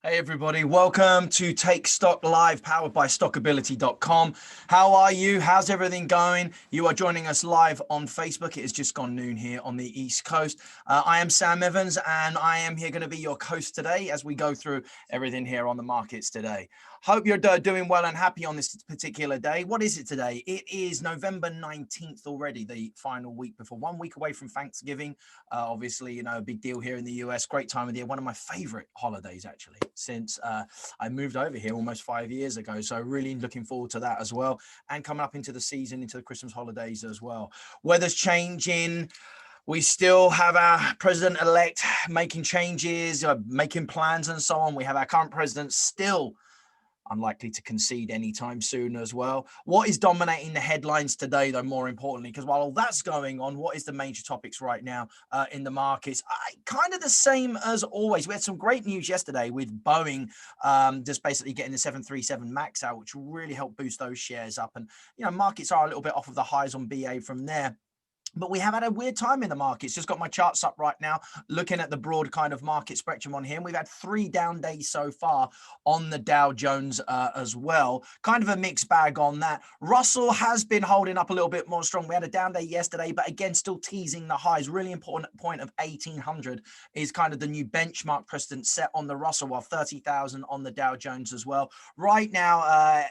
Hey everybody, welcome to Take Stock Live, powered by stockability.com. How are you? How's everything going? You are joining us live on Facebook. It has just gone noon here on the East Coast. I am Sam Evans, and I am here going to be your host today as we go through everything here on the markets today. Hope you're doing well and happy on this particular day. What is it today? It is November 19th already, the final week before, 1 week away from Thanksgiving. Obviously, a big deal here in the US, great time of the year, one of my favorite holidays actually, since I moved over here almost 5 years ago. So really looking forward to that as well. And coming up into the season, into the Christmas holidays as well. Weather's changing. We still have our president-elect making changes, making plans and so on. We have our current president still unlikely to concede anytime soon as well. What is dominating the headlines today, though, more importantly, because while all that's going on, what is the major topics right now in the markets? Kind of the same as always. We had some great news yesterday with Boeing just basically getting the 737 MAX out, which really helped boost those shares up. And, markets are a little bit off of the highs on BA from there. But we have had a weird time in the markets. Just got my charts up right now, looking at the broad kind of market spectrum on here. And we've had 3 down days so far on the Dow Jones as well. Kind of a mixed bag on that. Russell has been holding up a little bit more strong. We had a down day yesterday, but again, still teasing the highs. Really important point of 1800 is kind of the new benchmark precedent set on the Russell, while 30,000 on the Dow Jones as well. Right now,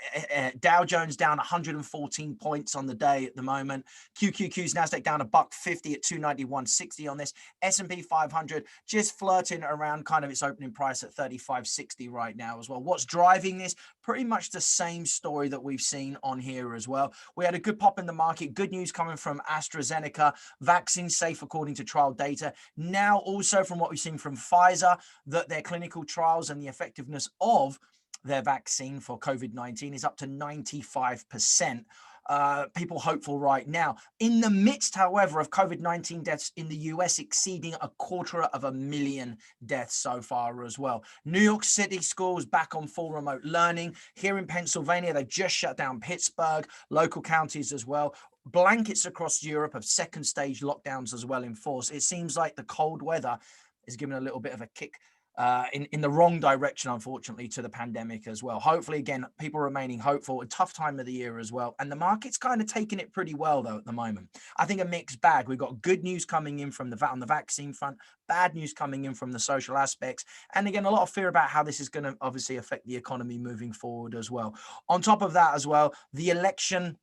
Dow Jones down 114 points on the day at the moment. QQQ's Nasdaq down $1.50 at 291.60 on this. S&P 500 just flirting around kind of its opening price at 35.60 right now as well. What's driving this? Pretty much the same story that we've seen on here as well. We had a good pop in the market. Good news coming from AstraZeneca. Vaccine safe according to trial data. Now also from what we've seen from Pfizer, that their clinical trials and the effectiveness of their vaccine for COVID-19 is up to 95%. People hopeful right now. In the midst, however, of COVID-19 deaths in the US exceeding 250,000 deaths so far as well. New York City schools back on full remote learning. Here in Pennsylvania, they've just shut down Pittsburgh, local counties as well. Blankets across Europe of second stage lockdowns as well in force. It seems like the cold weather is giving a little bit of a kick in the wrong direction, unfortunately, to the pandemic as well. Hopefully, again, people remaining hopeful. A tough time of the year as well. And the market's kind of taking it pretty well, though, at the moment. I think a mixed bag. We've got good news coming in from on the vaccine front, bad news coming in from the social aspects. And again, a lot of fear about how this is going to obviously affect the economy moving forward as well. On top of that as well, the election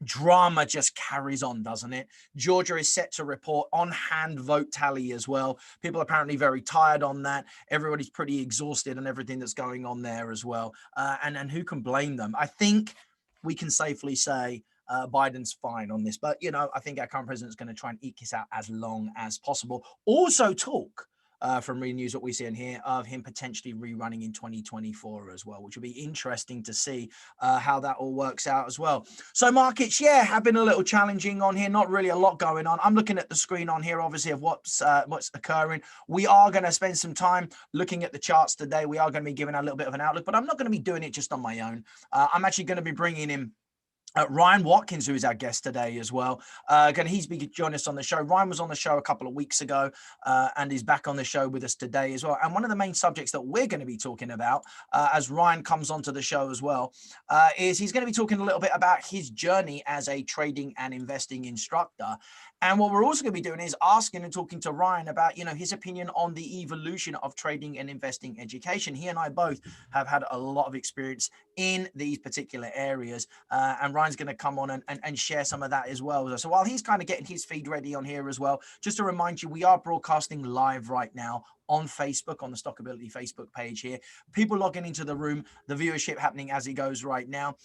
drama just carries on, doesn't it? Georgia is set to report on-hand vote tally as well. People are apparently very tired on that. Everybody's pretty exhausted on everything that's going on there as well. And who can blame them? I think we can safely say Biden's fine on this. But, I think our current president is going to try and eke this out as long as possible. Also talk from reading news what we see in here of him potentially rerunning in 2024 as well, which will be interesting to see how that all works out as well. So markets, have been a little challenging on here. Not really a lot going on. I'm looking at the screen on here, obviously, of what's occurring. We are going to spend some time looking at the charts today. We are going to be giving a little bit of an outlook, but I'm not going to be doing it just on my own. I'm actually going to be bringing in Ryan Watkins, who is our guest today as well. He's been joining us on the show. Ryan was on the show a couple of weeks ago and is back on the show with us today as well. And one of the main subjects that we're going to be talking about as Ryan comes onto the show as well is he's going to be talking a little bit about his journey as a trading and investing instructor. And what we're also going to be doing is asking and talking to Ryan about, his opinion on the evolution of trading and investing education. He and I both have had a lot of experience in these particular areas. And Ryan's going to come on and share some of that as well. So while he's kind of getting his feed ready on here as well, just to remind you, we are broadcasting live right now on Facebook, on the Stockability Facebook page here. People logging into the room, the viewership happening as it goes right now.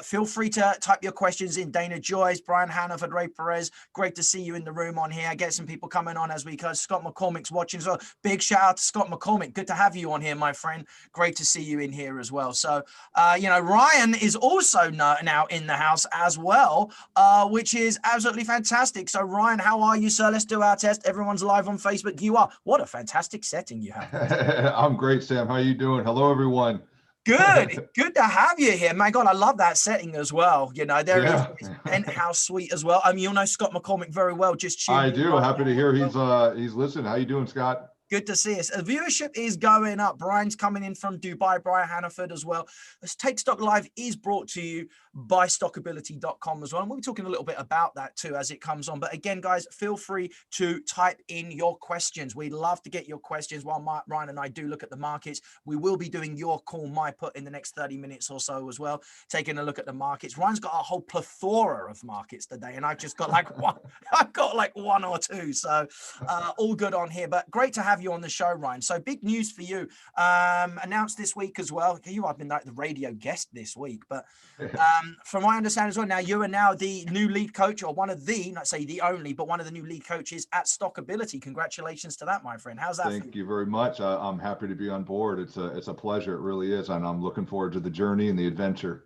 Feel free to type your questions in. Dana Joyce, Brian Hannaford, Ray Perez, great to see you in the room on here. Get some people coming on as we go. Scott McCormick's watching as well. Big shout out to Scott McCormick. Good to have you on here, my friend. Great to see you in here as well. So, Ryan is also now in the house as well, which is absolutely fantastic. So, Ryan, how are you, sir? Let's do our test. Everyone's live on Facebook. You are. What a fantastic setting you have. I'm great, Sam. How are you doing? Hello, everyone. Good to have you here. My God, I love that setting as well. There is this penthouse suite as well. You'll know Scott McCormick very well. Just I do. Happy to hear he's listening. How you doing, Scott? Good to see us. The viewership is going up. Brian's coming in from Dubai, Brian Hannaford as well. This Take Stock Live is brought to you by stockability.com as well. And we'll be talking a little bit about that too as it comes on. But again, guys, feel free to type in your questions. We'd love to get your questions while Ryan and I do look at the markets. We will be doing your call, my put in the next 30 minutes or so as well, taking a look at the markets. Ryan's got a whole plethora of markets today, and I've just got like one. I've got like one or two. So all good on here. But great to have you on the show, Ryan. So big news for you, announced this week as well. You have been like the radio guest this week, but from what I understand as well, now you are now the new lead coach, or one of the, not say the only, but one of the new lead coaches at Stockability. Congratulations to that, my friend. How's that? Thank you very much. I'm happy to be on board. It's a pleasure. It really is, and I'm looking forward to the journey and the adventure.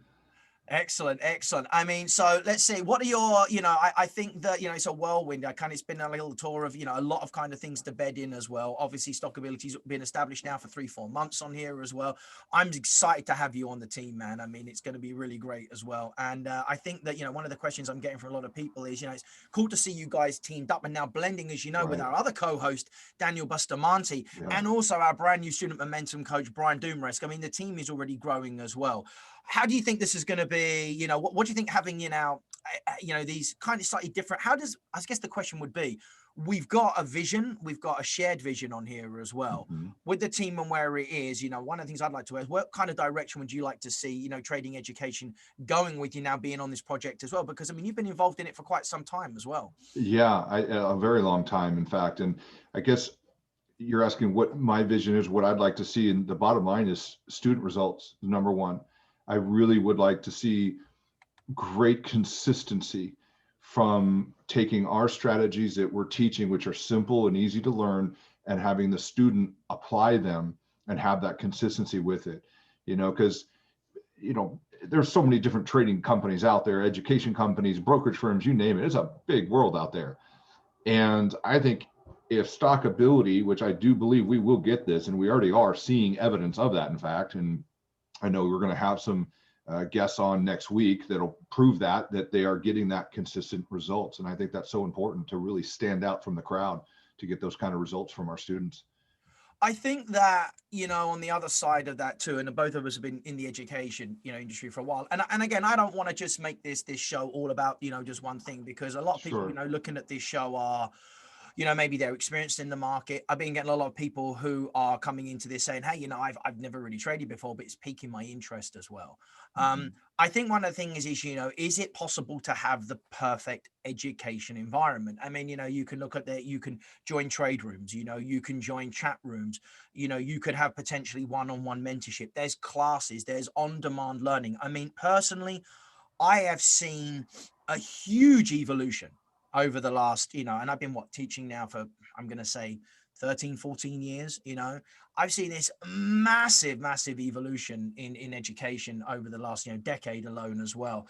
Excellent, excellent. I mean, so let's see, what are your, I think that, it's a whirlwind. It's been a little tour of, a lot of kind of things to bed in as well. Obviously, Stockability's been established now for 3-4 months on here as well. I'm excited to have you on the team, man. I mean, it's going to be really great as well. And I think that, one of the questions I'm getting from a lot of people is, it's cool to see you guys teamed up and now blending, as you know, with our other co-host, Daniel Bustamante, and also our brand new student momentum coach, Brian Dumresk. I mean, the team is already growing as well. How do you think this is going to be? What do you think having, these kind of slightly different, I guess the question would be, we've got a vision, we've got a shared vision on here as well with the team and where it is. One of the things I'd like to ask, what kind of direction would you like to see, trading education going with you now being on this project as well? Because I mean, you've been involved in it for quite some time as well. Yeah, a very long time, in fact. And I guess you're asking what my vision is, what I'd like to see. And the bottom line is student results, number one. I really would like to see great consistency from taking our strategies that we're teaching, which are simple and easy to learn, and having the student apply them and have that consistency with it. Because, there's so many different trading companies out there, education companies, brokerage firms, you name it. It's a big world out there. And I think if Stockability, which I do believe we will get this, and we already are seeing evidence of that, in fact, and I know we're going to have some guests on next week that'll prove that they are getting that consistent results. And I think that's so important to really stand out from the crowd to get those kind of results from our students. I think that, on the other side of that too, and both of us have been in the education, industry for a while. And again, I don't want to just make this show all about, just one thing, because a lot of people, looking at this show are, maybe they're experienced in the market. I've been getting a lot of people who are coming into this saying, hey, I've never really traded before, but it's piquing my interest as well. I think one of the things is, is it possible to have the perfect education environment? I mean, you can look at you can join trade rooms, you can join chat rooms, you could have potentially one-on-one mentorship. There's classes, there's on-demand learning. I mean, personally, I have seen a huge evolution over the last, and I've been teaching now for, I'm going to say 13, 14 years, I've seen this massive evolution in education over the last, decade alone as well.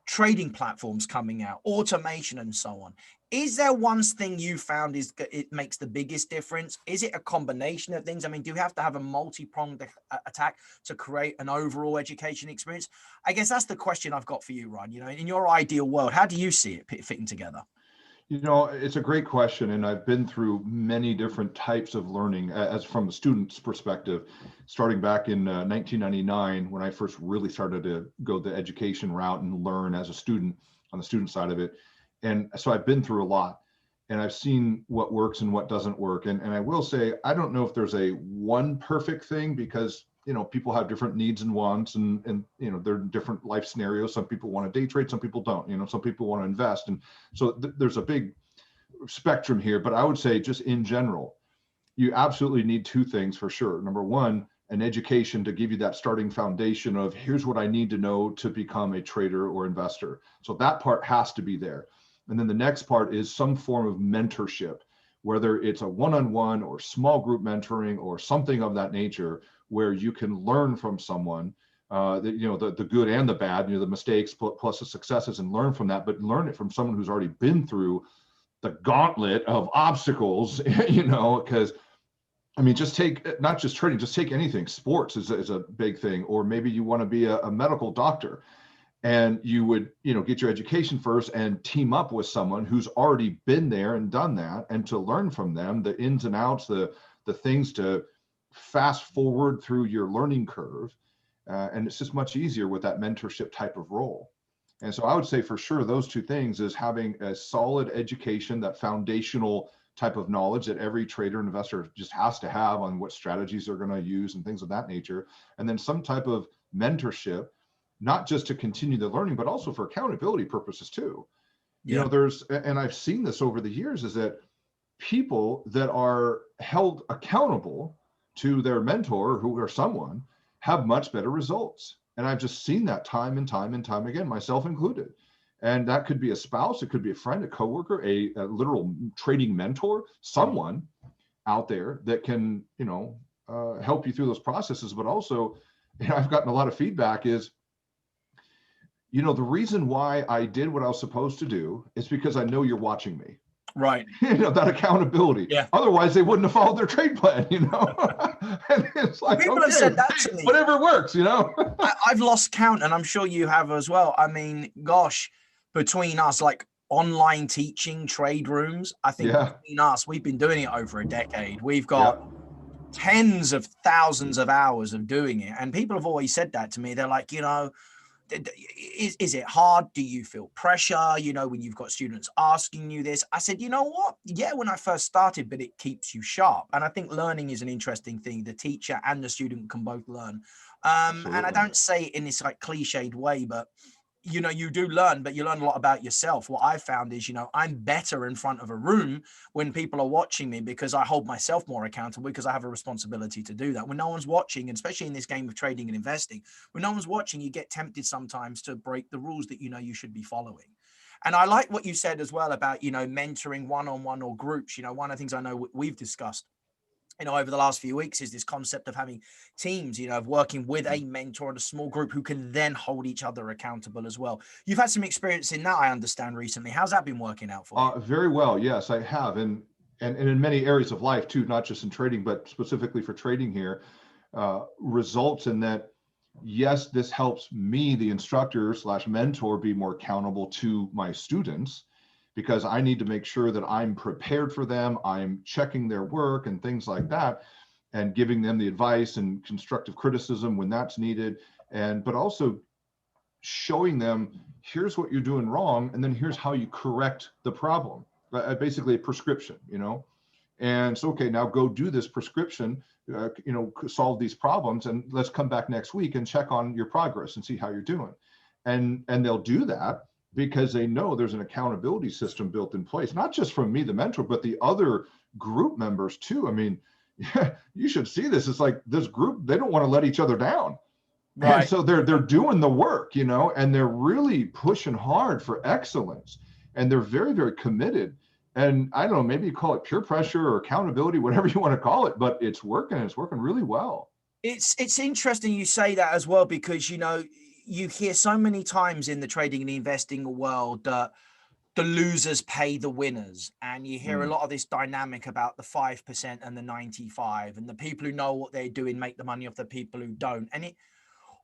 Trading platforms coming out, automation and so on. Is there one thing you found it makes the biggest difference? Is it a combination of things? I mean, do you have to have a multi-pronged attack to create an overall education experience? I guess that's the question I've got for you, Ryan. In your ideal world, how do you see it fitting together? It's a great question, and I've been through many different types of learning as from the student's perspective, starting back in 1999 when I first really started to go the education route and learn as a student on the student side of it. And so I've been through a lot, and I've seen what works and what doesn't work. And I will say, I don't know if there's a one perfect thing, because people have different needs and wants, and they're different life scenarios. Some people want to day trade, some people don't, some people want to invest. And so there's a big spectrum here, but I would say just in general, you absolutely need two things for sure. Number one, an education to give you that starting foundation of here's what I need to know to become a trader or investor. So that part has to be there. And then the next part is some form of mentorship, whether it's a one-on-one or small group mentoring or something of that nature, where you can learn from someone, the good and the bad, the mistakes plus the successes, and learn from that, but learn it from someone who's already been through the gauntlet of obstacles, because I mean, just take, not just trading, just take anything. Sports is a big thing, or maybe you want to be a medical doctor, and you would, get your education first and team up with someone who's already been there and done that, and to learn from them, the ins and outs, the the things to fast forward through your learning curve. And it's just much easier with that mentorship type of role. And so I would say for sure, those two things is having a solid education, that foundational type of knowledge that every trader and investor just has to have on what strategies they're going to use and things of that nature. And then some type of mentorship, not just to continue the learning, but also for accountability purposes too. Yeah. And I've seen this over the years, is that people that are held accountable to their mentor or someone have much better results. And I've just seen that time and time and time again, myself included. And that could be a spouse, it could be a friend, a coworker, a literal trading mentor, someone out there that can, help you through those processes. But also, I've gotten a lot of feedback is, the reason why I did what I was supposed to do is because I know you're watching me. Right. That accountability. Yeah. Otherwise, they wouldn't have followed their trade plan, And it's like, people have said that to me. Whatever works, I've lost count, and I'm sure you have as well. I mean, gosh, between us, like online teaching trade rooms, I think between us, we've been doing it over a decade. We've got tens of thousands of hours of doing it. And people have always said that to me. They're like, is it hard? Do you feel pressure, when you've got students asking you this? I said, you know what? Yeah, when I first started, but it keeps you sharp. And I think learning is an interesting thing. The teacher and the student can both learn. And I don't say it in this like cliched way, but you do learn, but you learn a lot about yourself. What I found is, I'm better in front of a room when people are watching me, because I hold myself more accountable, because I have a responsibility to do that. When no one's watching, and especially in this game of trading and investing, when no one's watching, you get tempted sometimes to break the rules that you should be following. And I like what you said as well about, mentoring one-on-one or groups. One of the things I know we've discussed over the last few weeks is this concept of having teams, of working with a mentor and a small group who can then hold each other accountable as well. You've had some experience in that, I understand, recently. How's that been working out for you? Very well. Yes, I have. And in many areas of life too, not just in trading, but specifically for trading here, results in that, yes, this helps me, the instructor / mentor, be more accountable to my students, because I need to make sure that I'm prepared for them. I'm checking their work and things like that, and giving them the advice and constructive criticism when that's needed. But also showing them, here's what you're doing wrong, and then here's how you correct the problem. Basically a prescription, And so, okay, now go do this prescription, solve these problems, and let's come back next week and check on your progress and see how you're doing. And they'll do that because they know there's an accountability system built in place, not just from me, the mentor, but the other group members too. I mean, you should see this. It's like this group, they don't want to let each other down. Right. And so they're doing the work, and they're really pushing hard for excellence, and they're very, very committed. And I don't know, maybe you call it peer pressure or accountability, whatever you want to call it, but it's working. It's working really well. It's interesting you say that as well, because, you hear so many times in the trading and investing world that the losers pay the winners. And you hear a lot of this dynamic about the 5% and the 95, and the people who know what they're doing make the money off the people who don't. And it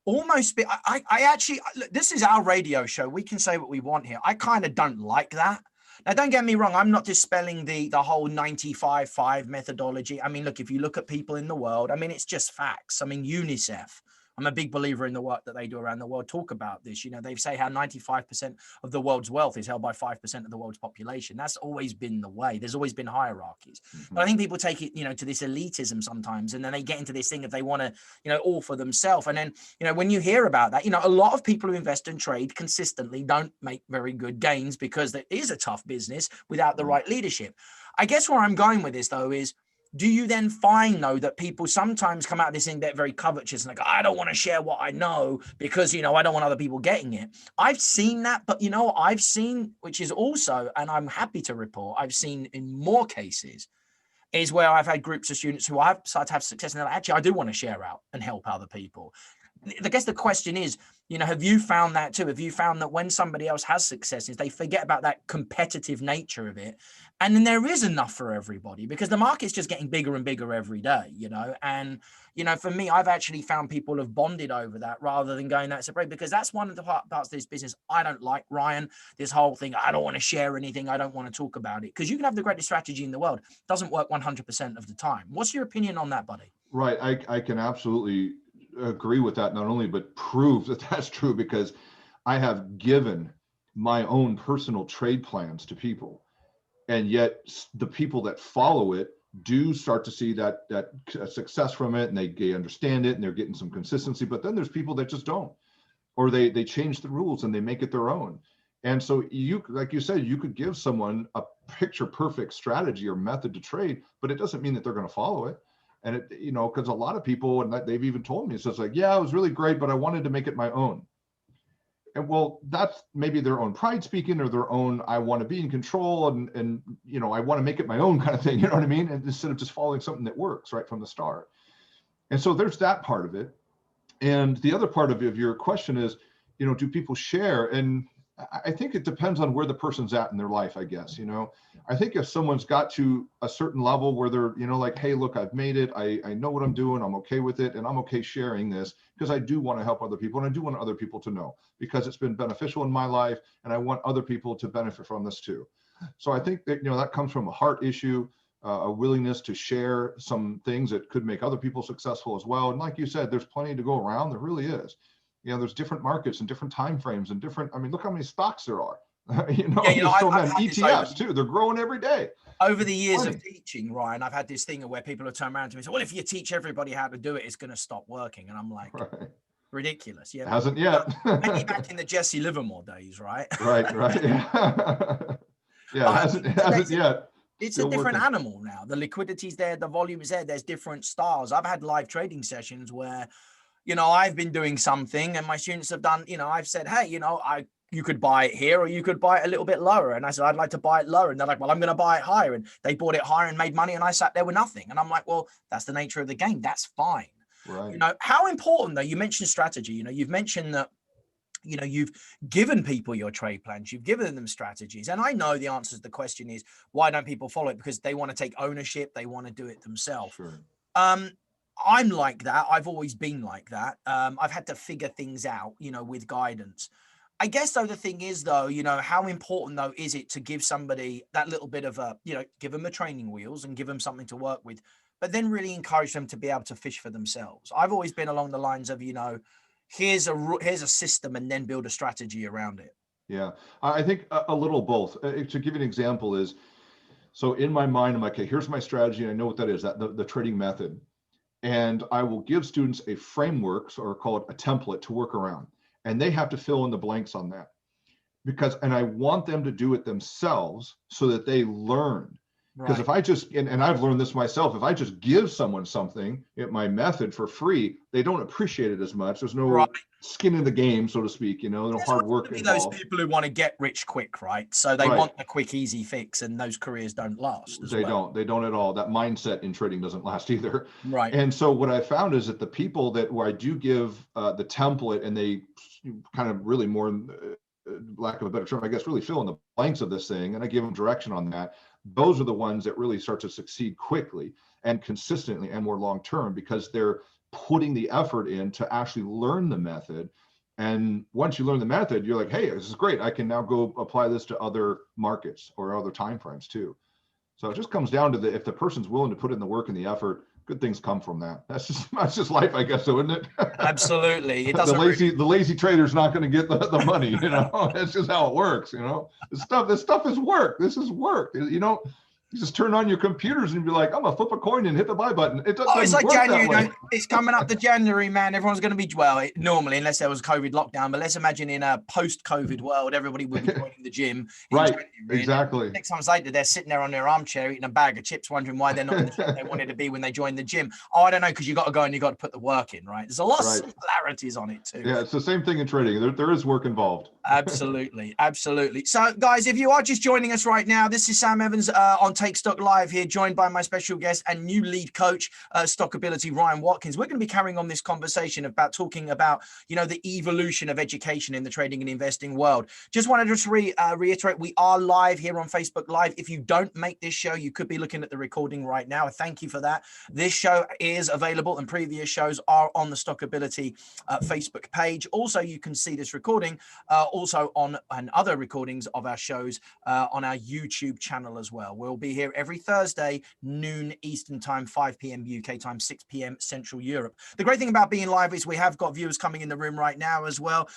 almost, I actually, look, this is our radio show. We can say what we want here. I kind of don't like that. Now, don't get me wrong. I'm not dispelling the whole 95-5 methodology. I mean, look, if you look at people in the world, I mean, it's just facts. I mean, UNICEF, I'm a big believer in the work that they do around the world, talk about this. They say how 95% of the world's wealth is held by 5% of the world's population. That's always been the way. There's always been hierarchies. But I think people take it, to this elitism sometimes, and then they get into this thing if they want to, all for themselves. And then, when you hear about that, a lot of people who invest and trade consistently don't make very good gains, because it is a tough business without the right leadership. I guess where I'm going with this, though, is, do you then find, though, that people sometimes come out of this thing, they're very covetous and like, I don't want to share what I know because, I don't want other people getting it. I've seen that, but I've seen, which is also, and I'm happy to report, I've seen in more cases, is where I've had groups of students who I've started to have success, and they're like, actually, I do want to share out and help other people. I guess the question is, have you found that too? Have you found that when somebody else has successes, they forget about that competitive nature of it? And then there is enough for everybody because the market's just getting bigger and bigger every day, and, for me, I've actually found people have bonded over that rather than going that separate, because that's one of the parts of this business I don't like, Ryan, this whole thing. I don't want to share anything. I don't want to talk about it, because you can have the greatest strategy in the world. It doesn't work 100% of the time. What's your opinion on that, buddy? Right. I can absolutely agree with that, not only, but prove that that's true, because I have given my own personal trade plans to people, and yet the people that follow it do start to see that success from it, and they understand it, and they're getting some consistency. But then there's people that just don't, or they change the rules and they make it their own. And so you, like you said, you could give someone a picture perfect strategy or method to trade, but it doesn't mean that they're going to follow it. And it, because a lot of people, and they've even told me, it's just like, yeah, it was really great, but I wanted to make it my own. And well, that's maybe their own pride speaking, or their own, I want to be in control, and I want to make it my own kind of thing, you know what I mean? And instead of just following something that works right from the start. And so there's that part of it. And the other part of your question is, do people share? And I think it depends on where the person's at in their life, I guess. I think if someone's got to a certain level where they're, like, hey, look, I've made it. I know what I'm doing. I'm okay with it. And I'm okay sharing this because I do want to help other people. And I do want other people to know, because it's been beneficial in my life. And I want other people to benefit from this too. So I think that, that comes from a heart issue, a willingness to share some things that could make other people successful as well. And like you said, there's plenty to go around. There really is. There's different markets and different time frames and different, look how many stocks there are. There's so many ETFs too. They're growing every day. Over the years of teaching, Ryan, I've had this thing where people have turned around to me and said, well, if you teach everybody how to do it, it's going to stop working. And I'm like, right. Ridiculous. Yeah. Hasn't yet. Maybe back in the Jesse Livermore days, right? Right. Yeah, it hasn't yet. It's still a different animal now. The liquidity's there, the volume is there. There's different styles. I've had live trading sessions where, I've been doing something and my students have done, I've said, hey, you could buy it here, or you could buy it a little bit lower. And I said, I'd like to buy it lower. And they're like, well, I'm going to buy it higher. And they bought it higher and made money. And I sat there with nothing. And I'm like, well, that's the nature of the game. That's fine. Right. How important though, you mentioned strategy, you've mentioned that, you've given people your trade plans, you've given them strategies. And I know the answer to the question is, why don't people follow it? Because they want to take ownership. They want to do it themselves. Sure. I'm like that. I've always been like that. I've had to figure things out, with guidance. I guess though, the thing is though, how important though is it to give somebody that little bit of a, give them the training wheels and give them something to work with, but then really encourage them to be able to fish for themselves. I've always been along the lines of, here's a system and then build a strategy around it. Yeah, I think a little both. To give you an example is, so in my mind, I'm like, okay, here's my strategy. And I know what that is, that the trading method. And I will give students a framework, or call it a template, to work around. And they have to fill in the blanks on that, and I want them to do it themselves so that they learn. Because if I just, and I've learned this myself, if I just give someone something, my method for free, they don't appreciate it as much. There's no skin in the game, so to speak, no hard work involved. Those people who want to get rich quick, right? So they want the quick, easy fix, and those careers don't last. They don't at all. That mindset in trading doesn't last either. Right. And so what I found is that the people where I do give the template, and they kind of really, more lack of a better term, I guess, really fill in the blanks of this thing, and I give them direction on that. Those are the ones that really start to succeed quickly and consistently and more long-term, because they're putting the effort in to actually learn the method. And once you learn the method, you're like, hey, this is great. I can now go apply this to other markets or other time frames too. So it just comes down to if the person's willing to put in the work and the effort, good things come from that. That's just life, I guess, so isn't it? Absolutely. It doesn't the lazy trader's not going to get the money, That's just how it works, This stuff is work. This is work. You just turn on your computers and be like, I'm gonna flip a coin and hit the buy button. It doesn't it's like work January. that way. It's coming up to January, man. Everyone's going to be, normally, unless there was COVID lockdown, but let's imagine in a post-COVID world, everybody would be joining the gym. Right, exactly. 6 months later, they're sitting there on their armchair eating a bag of chips, wondering why they're not in the shape they wanted to be when they joined the gym. Oh, I don't know, because you got to go and you got to put the work in, right? There's a lot of similarities on it too. Yeah, it's the same thing in trading. There is work involved. Absolutely, absolutely. So, guys, if you are just joining us right now, this is Sam Evans on Take Stock Live here, joined by my special guest and new lead coach, Stockability, Ryan Watkins. We're going to be carrying on this conversation about talking about, the evolution of education in the trading and investing world. Just wanted to reiterate, we are live here on Facebook Live. If you don't make this show, you could be looking at the recording right now. Thank you for that. This show is available and previous shows are on the Stockability Facebook page. Also, you can see this recording also on and other recordings of our shows on our YouTube channel as well. We'll be here every Thursday, noon Eastern time, 5 p.m. UK time, 6 p.m. Central Europe. The great thing about being live is we have got viewers coming in the room right now as well.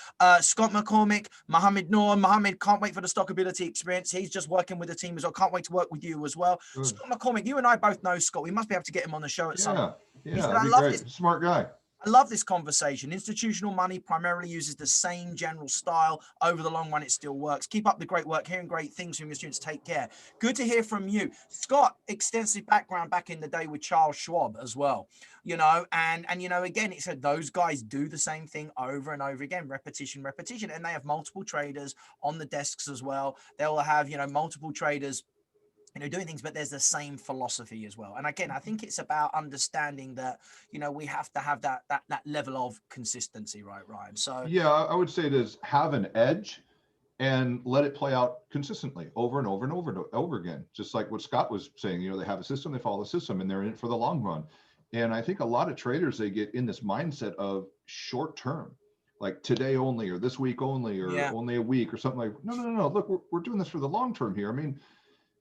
Scott McCormick, Mohammed Noor. Mohammed, can't wait for the Stockability experience. He's just working with the team as well. Can't wait to work with you as well. Good. Scott McCormick, you and I both know Scott. We must be able to get him on the show at some point. Yeah, that'd be great. Smart guy. I love this conversation. Institutional money primarily uses the same general style. Over the long run, it still works. Keep up the great work, hearing great things from your students. Take care. Good to hear from you. Scott, extensive background back in the day with Charles Schwab as well. And again, it said those guys do the same thing over and over again, repetition, and they have multiple traders on the desks as well. They'll have, multiple traders doing things, but there's the same philosophy as well. And again, I think it's about understanding that, we have to have that level of consistency, right, Ryan? So yeah, I would say it is have an edge and let it play out consistently over and over and over and over again. Just like what Scott was saying, they have a system, they follow the system, and they're in it for the long run. And I think a lot of traders, they get in this mindset of short term, like today only, or this week only, or only a week or something like, no. Look, we're doing this for the long term here. I mean,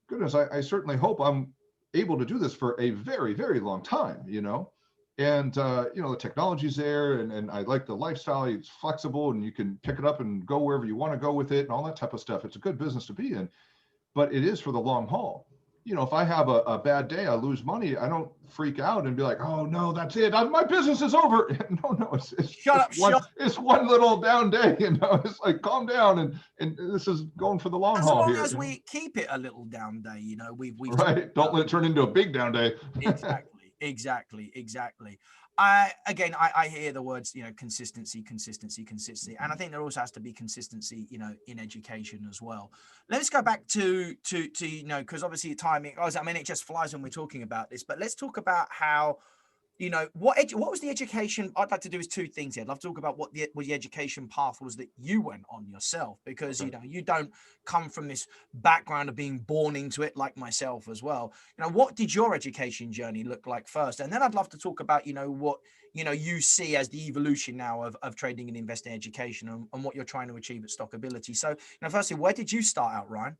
goodness, I certainly hope I'm able to do this for a very, very long time, and, the technology's there, and I like the lifestyle. It's flexible and you can pick it up and go wherever you want to go with it and all that type of stuff. It's a good business to be in, but it is for the long haul. If I have a bad day, I lose money, I don't freak out and be like, oh no, that's it, my business is over. No, it's one little down day, it's like, calm down, and this is going for the long haul here. As long as we keep it a little down day, we right, don't let it turn into a big down day. Exactly. I hear the words, consistency. And I think there also has to be consistency, in education as well. Let's go back to because obviously timing, it just flies when we're talking about this, but let's talk about how, what was the education? I'd like to do is two things here. I'd love to talk about what the education path was that you went on yourself, because, you don't come from this background of being born into it like myself as well. What did your education journey look like first? And then I'd love to talk about, what, you see as the evolution now of trading and investing education and what you're trying to achieve at Stockability. So, firstly, where did you start out, Ryan?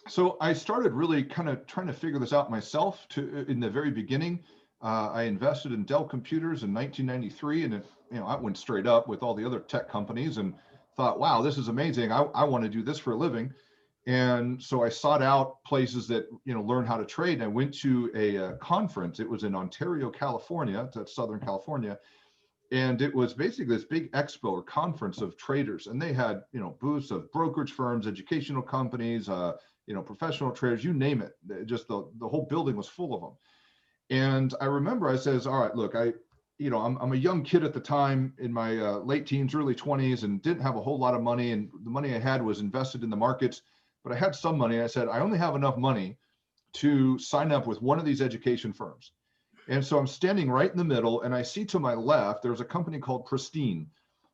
So I started really kind of trying to figure this out myself in the very beginning. I invested in Dell Computers in 1993, and I went straight up with all the other tech companies and thought, wow, this is amazing. I want to do this for a living. And so I sought out places that, learn how to trade. And I went to a conference. It was in Ontario, California. That's Southern California. And it was basically this big expo or conference of traders. And they had, booths of brokerage firms, educational companies, professional traders, you name it. Just the whole building was full of them. And I remember I says, all right, look, I'm a young kid at the time in my late teens, early 20s, and didn't have a whole lot of money. And the money I had was invested in the markets, but I had some money. I said, I only have enough money to sign up with one of these education firms. And so I'm standing right in the middle, and I see to my left, there's a company called Pristine,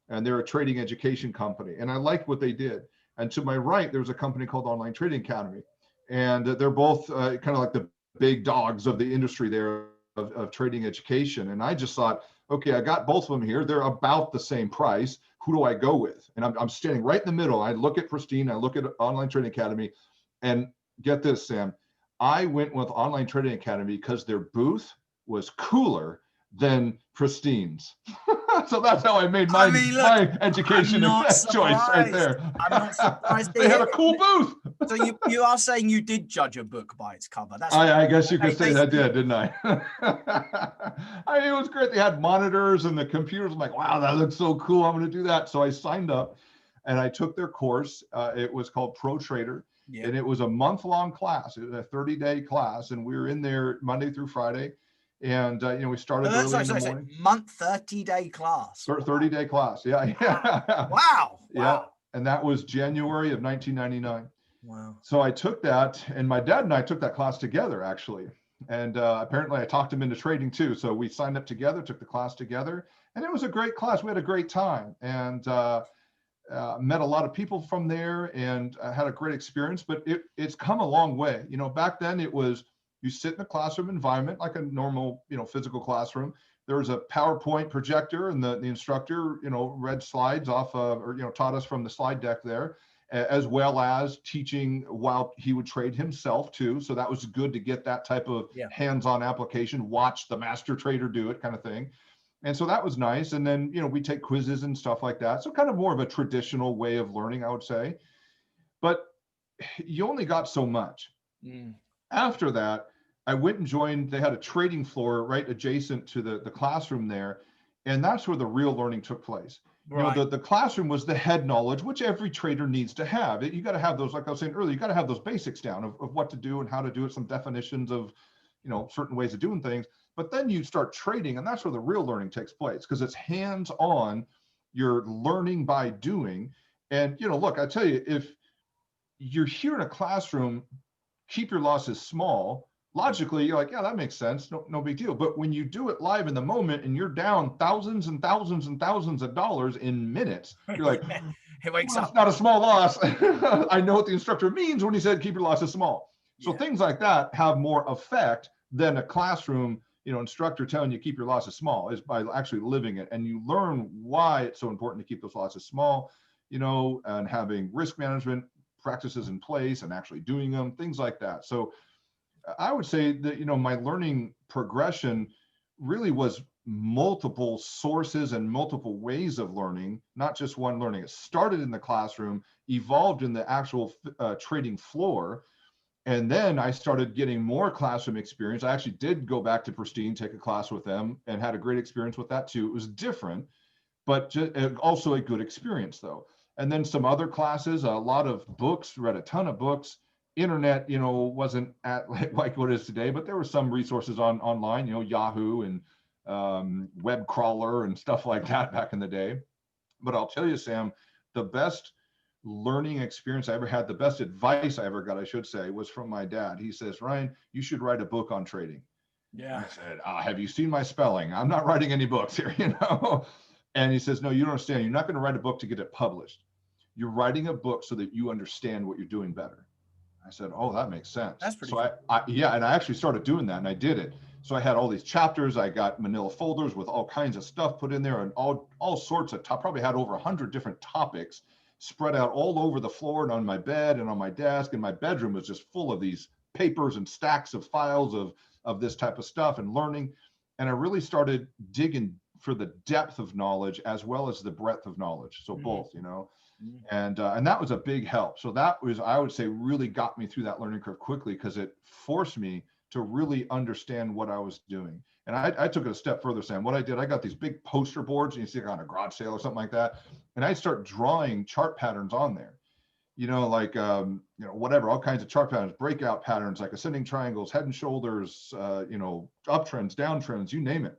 and they're a trading education company. And I liked what they did. And to my right, there's a company called Online Trading Academy. And they're both kind of like the big dogs of the industry there of trading education. And I just thought, okay, I got both of them here. They're about the same price. Who do I go with? And I'm standing right in the middle. I look at Pristine, I look at Online Trading Academy, and get this, Sam, I went with Online Trading Academy because their booth was cooler than Pristine's. So that's how I made my education choice right there. I'm not surprised. They had a cool booth. So you are saying you did judge a book by its cover. That's I guess you could say I did, didn't I? I mean, it was great. They had monitors and the computers. I'm like, wow, that looks so cool. I'm going to do that. So I signed up and I took their course. It was called Pro Trader. Yeah. And it was a month-long class. It was a 30-day class. And we were in there Monday through Friday. And, we started early in the morning. 30-day class. 30-day class. Yeah. Wow. Yeah. And that was January of 1999. Wow. So I took that, and my dad and I took that class together, actually. And apparently I talked him into trading too. So we signed up together, took the class together, and it was a great class. We had a great time, and met a lot of people from there, and had a great experience. But it's come a long way. You know, back then it was, you sit in a classroom environment like a normal, you know, physical classroom. There was a PowerPoint projector, and the instructor, you know, read slides off of, or, you know, taught us from the slide deck there, as well as teaching while he would trade himself too. So that was good to get that type of hands-on application, watch the master trader do it kind of thing. And so that was nice. And then, you know, we take quizzes and stuff like that. So kind of more of a traditional way of learning, I would say. But you only got so much. After that, I went and joined, they had a trading floor right adjacent to the classroom there. And that's where the real learning took place. Right. You know, the classroom was the head knowledge, which every trader needs to have. You got to have those, like I was saying earlier, you got to have those basics down of what to do and how to do it, some definitions of, you know, certain ways of doing things. But then you start trading, and that's where the real learning takes place, because it's hands-on. You're learning by doing. And, you know, look, I tell you, if you're here in a classroom, keep your losses small. Logically, you're like, yeah, that makes sense. No big deal. But when you do it live in the moment and you're down thousands and thousands and thousands of dollars in minutes, you're like, it wakes well, up. it's not a small loss. I know what the instructor means when he said keep your losses small. So things like that have more effect than a classroom, you know, instructor telling you keep your losses small, is by actually living it. And you learn why it's so important to keep those losses small, you know, and having risk management practices in place and actually doing them, things like that. So I would say that, you know, my learning progression really was multiple sources and multiple ways of learning, not just one learning. It started in the classroom, evolved in the actual trading floor. And then I started getting more classroom experience. I actually did go back to Pristine, take a class with them, and had a great experience with that too. It was different, but also a good experience though. And then some other classes, a lot of books, read a ton of books. Internet, you know, wasn't at like what it is today, but there were some resources online, you know, Yahoo and web crawler and stuff like that back in the day. But I'll tell you, Sam, the best learning experience I ever had, the best advice I ever got, I should say, was from my dad. He says, Ryan, you should write a book on trading. Yeah. I said, have you seen my spelling? I'm not writing any books here, you know? And he says, no, you don't understand. You're not going to write a book to get it published. You're writing a book so that you understand what you're doing better. I said, oh, that makes sense. That's pretty cool. And I actually started doing that, and I did it. So I had all these chapters. I got manila folders with all kinds of stuff put in there, and all sorts of probably had over 100 different topics spread out all over the floor and on my bed and on my desk. And my bedroom was just full of these papers and stacks of files of this type of stuff and learning. And I really started digging for the depth of knowledge as well as the breadth of knowledge. So both, you know. And that was a big help. So that was, I would say, really got me through that learning curve quickly, because it forced me to really understand what I was doing. And I took it a step further, Sam. What I did, I got these big poster boards, and you see it on a garage sale or something like that. And I'd start drawing chart patterns on there, you know, like, you know, whatever, all kinds of chart patterns, breakout patterns, like ascending triangles, head and shoulders, you know, uptrends, downtrends, you name it.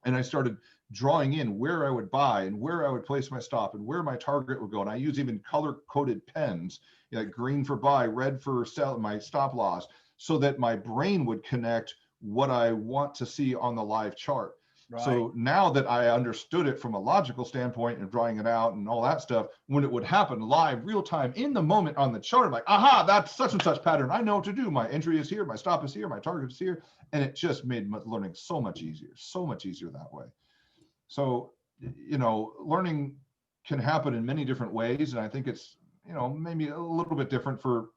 And I started drawing in where I would buy and where I would place my stop and where my target would go. And I use even color-coded pens, you know, like green for buy, red for sell, my stop loss, so that my brain would connect what I want to see on the live chart. Right. So now that I understood it from a logical standpoint and drawing it out and all that stuff, when it would happen live, real time, in the moment on the chart, I'm like, aha, that's such and such pattern. I know what to do. My entry is here, my stop is here, my target is here. And it just made learning so much easier that way. So, you know, learning can happen in many different ways. And I think it's, you know, maybe a little bit different for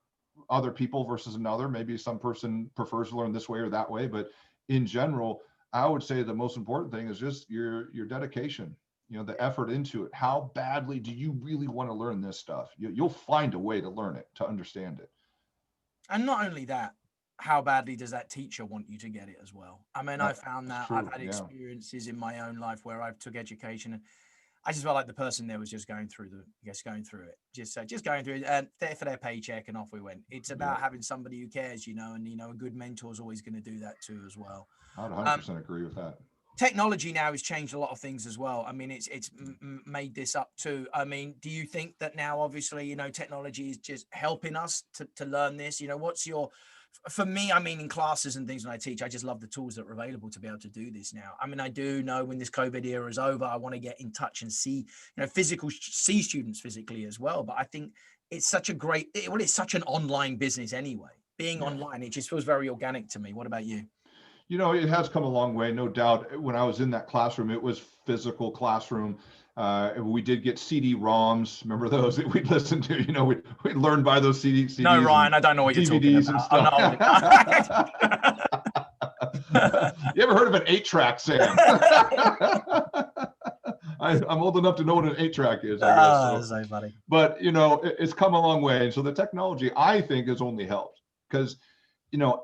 other people versus another. Maybe some person prefers to learn this way or that way. But in general, I would say the most important thing is just your dedication, you know, the effort into it. How badly do you really want to learn this stuff? You'll find a way to learn it, to understand it. And not only that, how badly does that teacher want you to get it as well? I mean, I found that I've had experiences in my own life where I've took education, and I just felt like the person there was just going through it, just going through it, and there for their paycheck, and off we went. It's about having somebody who cares, you know, and, you know, a good mentor is always going to do that too as well. I'd 100% agree with that. Technology now has changed a lot of things as well. I mean, it's made this up too. I mean, do you think that now, obviously, you know, technology is just helping us to learn this? You know, what's your, for me, I mean, in classes and things when I teach, I just love the tools that are available to be able to do this now. I mean, I do know when this COVID era is over, I want to get in touch and see, you know, see students physically as well. But I think it's such a great, well, it's such an online business anyway. Being online, it just feels very organic to me. What about you? You know, it has come a long way, no doubt. When I was in that classroom, it was physical classroom. We did get CD-ROMs. Remember those that we'd listen to? You know, we'd learn by those CDs. No, Ryan, I don't know what you're DVDs talking about. and stuff. You ever heard of an 8-track, Sam? I'm old enough to know what an 8-track is, I guess. So funny. But, you know, it's come a long way. And so the technology, I think, has only helped because, you know,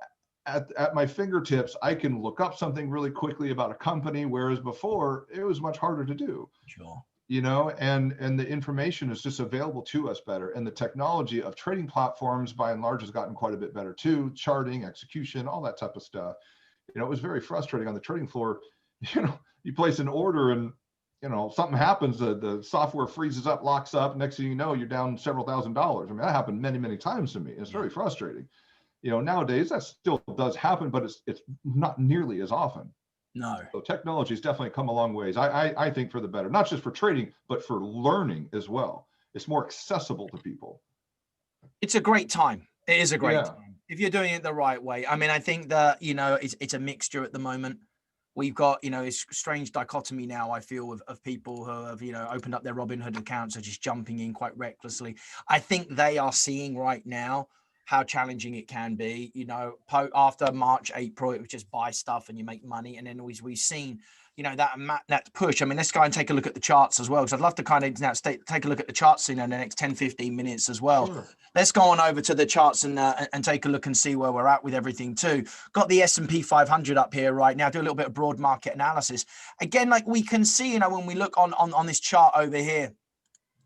at my fingertips, I can look up something really quickly about a company, whereas before it was much harder to do. Sure. You know, and the information is just available to us better. And the technology of trading platforms, by and large, has gotten quite a bit better too. Charting, execution, all that type of stuff. You know, it was very frustrating on the trading floor. You know, you place an order and, you know, something happens, the software freezes up, locks up. Next thing you know, you're down several $1,000s. I mean, that happened many, many times to me. It's very frustrating. You know, nowadays that still does happen, but it's not nearly as often. No. So technology has definitely come a long ways. I think for the better, not just for trading, but for learning as well. It's more accessible to people. It's a great time. It is a great time if you're doing it the right way. I mean, I think that, you know, it's a mixture at the moment. We've got, you know, this strange dichotomy now, I feel, of people who have, you know, opened up their Robinhood accounts, are just jumping in quite recklessly. I think they are seeing right now how challenging it can be. You know, after March, April, it was just buy stuff and you make money. And then we've seen, you know, that push. I mean, let's go and take a look at the charts as well, because I'd love to kind of now take a look at the charts, you know, in the next 10, 15 minutes as well. Sure. Let's go on over to the charts and take a look and see where we're at with everything too. Got the S&P 500 up here right now. Do a little bit of broad market analysis. Again, like we can see, you know, when we look on this chart over here,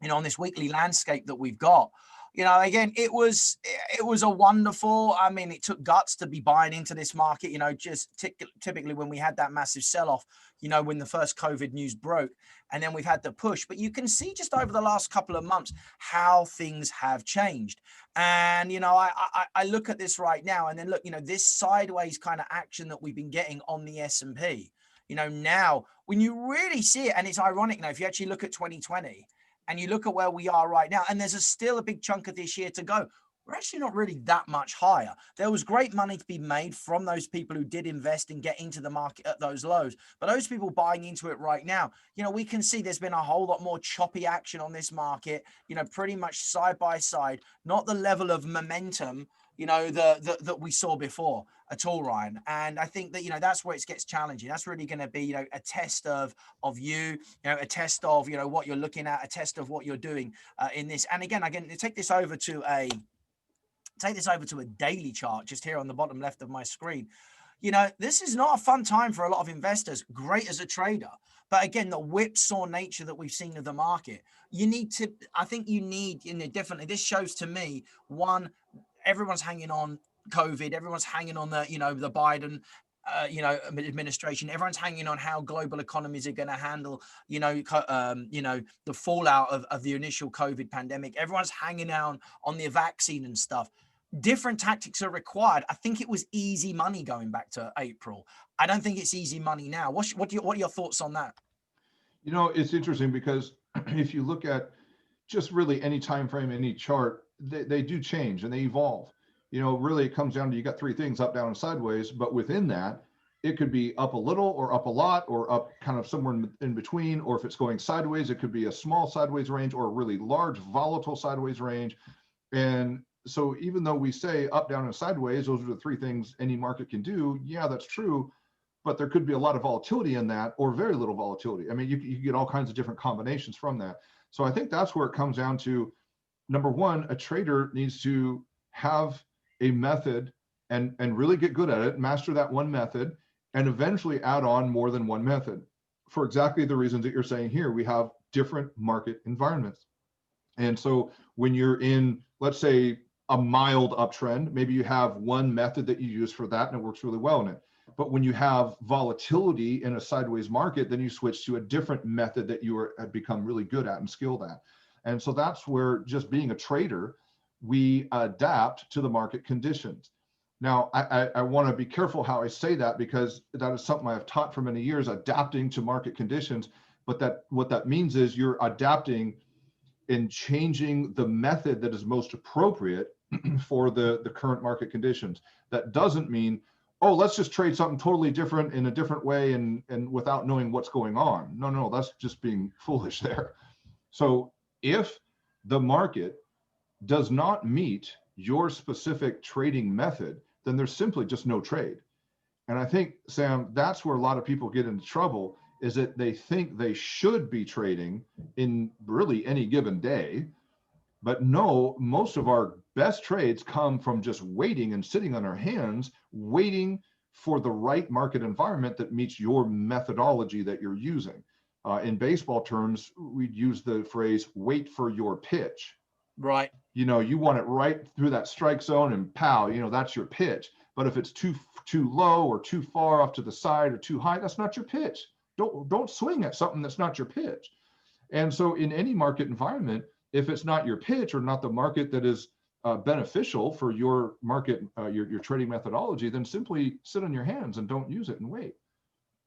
you know, on this weekly landscape that we've got, you know, again, it was a wonderful, I mean, it took guts to be buying into this market, you know, just typically when we had that massive sell-off, you know, when the first COVID news broke, and then we've had the push. But you can see just over the last couple of months how things have changed. And, you know, I look at this right now and then look, you know, this sideways kind of action that we've been getting on the S&P, you know, now when you really see it, and it's ironic now, if you actually look at 2020, and you look at where we are right now, and there's still a big chunk of this year to go, we're actually not really that much higher. There was great money to be made from those people who did invest and get into the market at those lows. But those people buying into it right now, you know, we can see there's been a whole lot more choppy action on this market, you know, pretty much side by side, not the level of momentum, you know, that we saw before at all, Ryan. And I think that, you know, that's where it gets challenging. That's really going to be, you know, a test of you, you know, a test of, you know, what you're looking at, a test of what you're doing in this. And again, take this over to a daily chart just here on the bottom left of my screen. You know, this is not a fun time for a lot of investors. Great as a trader. But again, the whipsaw nature that we've seen of the market, I think you need, you know, definitely, this shows to me, one, everyone's hanging on COVID. Everyone's hanging on the, you know, the Biden, you know, administration. Everyone's hanging on how global economies are going to handle, you know, the fallout of the initial COVID pandemic. Everyone's hanging on the vaccine and stuff. Different tactics are required. I think it was easy money going back to April. I don't think it's easy money now. What are your thoughts on that? You know, it's interesting because if you look at just really any time frame, any chart, they do change and they evolve. You know, really it comes down to, you got three things: up, down, and sideways. But within that, it could be up a little or up a lot or up kind of somewhere in between. Or if it's going sideways, it could be a small sideways range or a really large volatile sideways range. And so even though we say up, down, and sideways, those are the three things any market can do. Yeah, that's true. But there could be a lot of volatility in that or very little volatility. I mean, you get all kinds of different combinations from that. So I think that's where it comes down to, number one, a trader needs to have a method and really get good at it, master that one method, and eventually add on more than one method. For exactly the reasons that you're saying here, we have different market environments. And so when you're in, let's say, a mild uptrend, maybe you have one method that you use for that and it works really well in it. But when you have volatility in a sideways market, then you switch to a different method that had become really good at and skilled at. And so that's where, just being a trader, we adapt to the market conditions. Now, I want to be careful how I say that, because that is something I've taught for many years, adapting to market conditions. But what that means is you're adapting and changing the method that is most appropriate for the current market conditions. That doesn't mean, oh, let's just trade something totally different in a different way and without knowing what's going on. No, that's just being foolish there. So if the market does not meet your specific trading method, then there's simply just no trade. And I think, Sam, that's where a lot of people get into trouble, is that they think they should be trading in really any given day. But no, most of our best trades come from just waiting and sitting on our hands, waiting for the right market environment that meets your methodology that you're using. In baseball terms, we'd use the phrase, wait for your pitch. Right. You know, you want it right through that strike zone and pow, you know, that's your pitch. But if it's too low or too far off to the side or too high, that's not your pitch. Don't swing at something that's not your pitch. And so in any market environment, if it's not your pitch or not the market that is beneficial for your market, your trading methodology, then simply sit on your hands and don't use it and wait.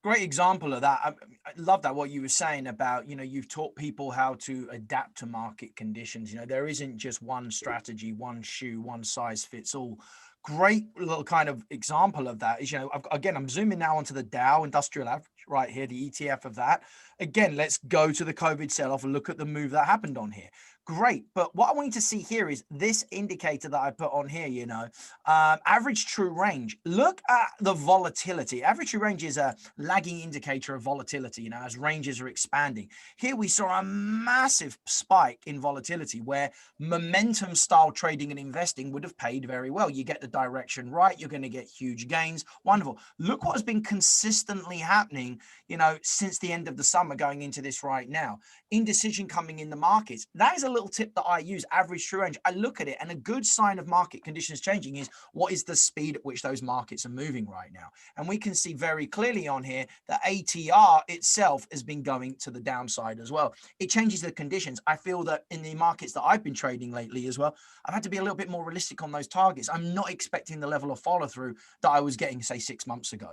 Great example of that. I love that, what you were saying about, you know, you've taught people how to adapt to market conditions. You know, there isn't just one strategy, one shoe, one size fits all. Great little kind of example of that is, you know, again, I'm zooming now onto the Dow Industrial Average right here, the ETF of that. Again, let's go to the COVID sell-off and look at the move that happened on here. Great. But what I want you to see here is this indicator that I put on here, you know, average true range. Look at the volatility. Average true range is a lagging indicator of volatility, you know, as ranges are expanding. Here we saw a massive spike in volatility where momentum style trading and investing would have paid very well. You get the direction right, you're going to get huge gains. Wonderful. Look what has been consistently happening, you know, since the end of the summer going into this right now. Indecision coming in the markets. That is a little tip that I use, average true range. I look at it, and a good sign of market conditions changing is what is the speed at which those markets are moving right now. And we can see very clearly on here that ATR itself has been going to the downside as well. It changes the conditions. I feel that in the markets that I've been trading lately as well, I've had to be a little bit more realistic on those targets. I'm not expecting the level of follow through that I was getting, say, 6 months ago.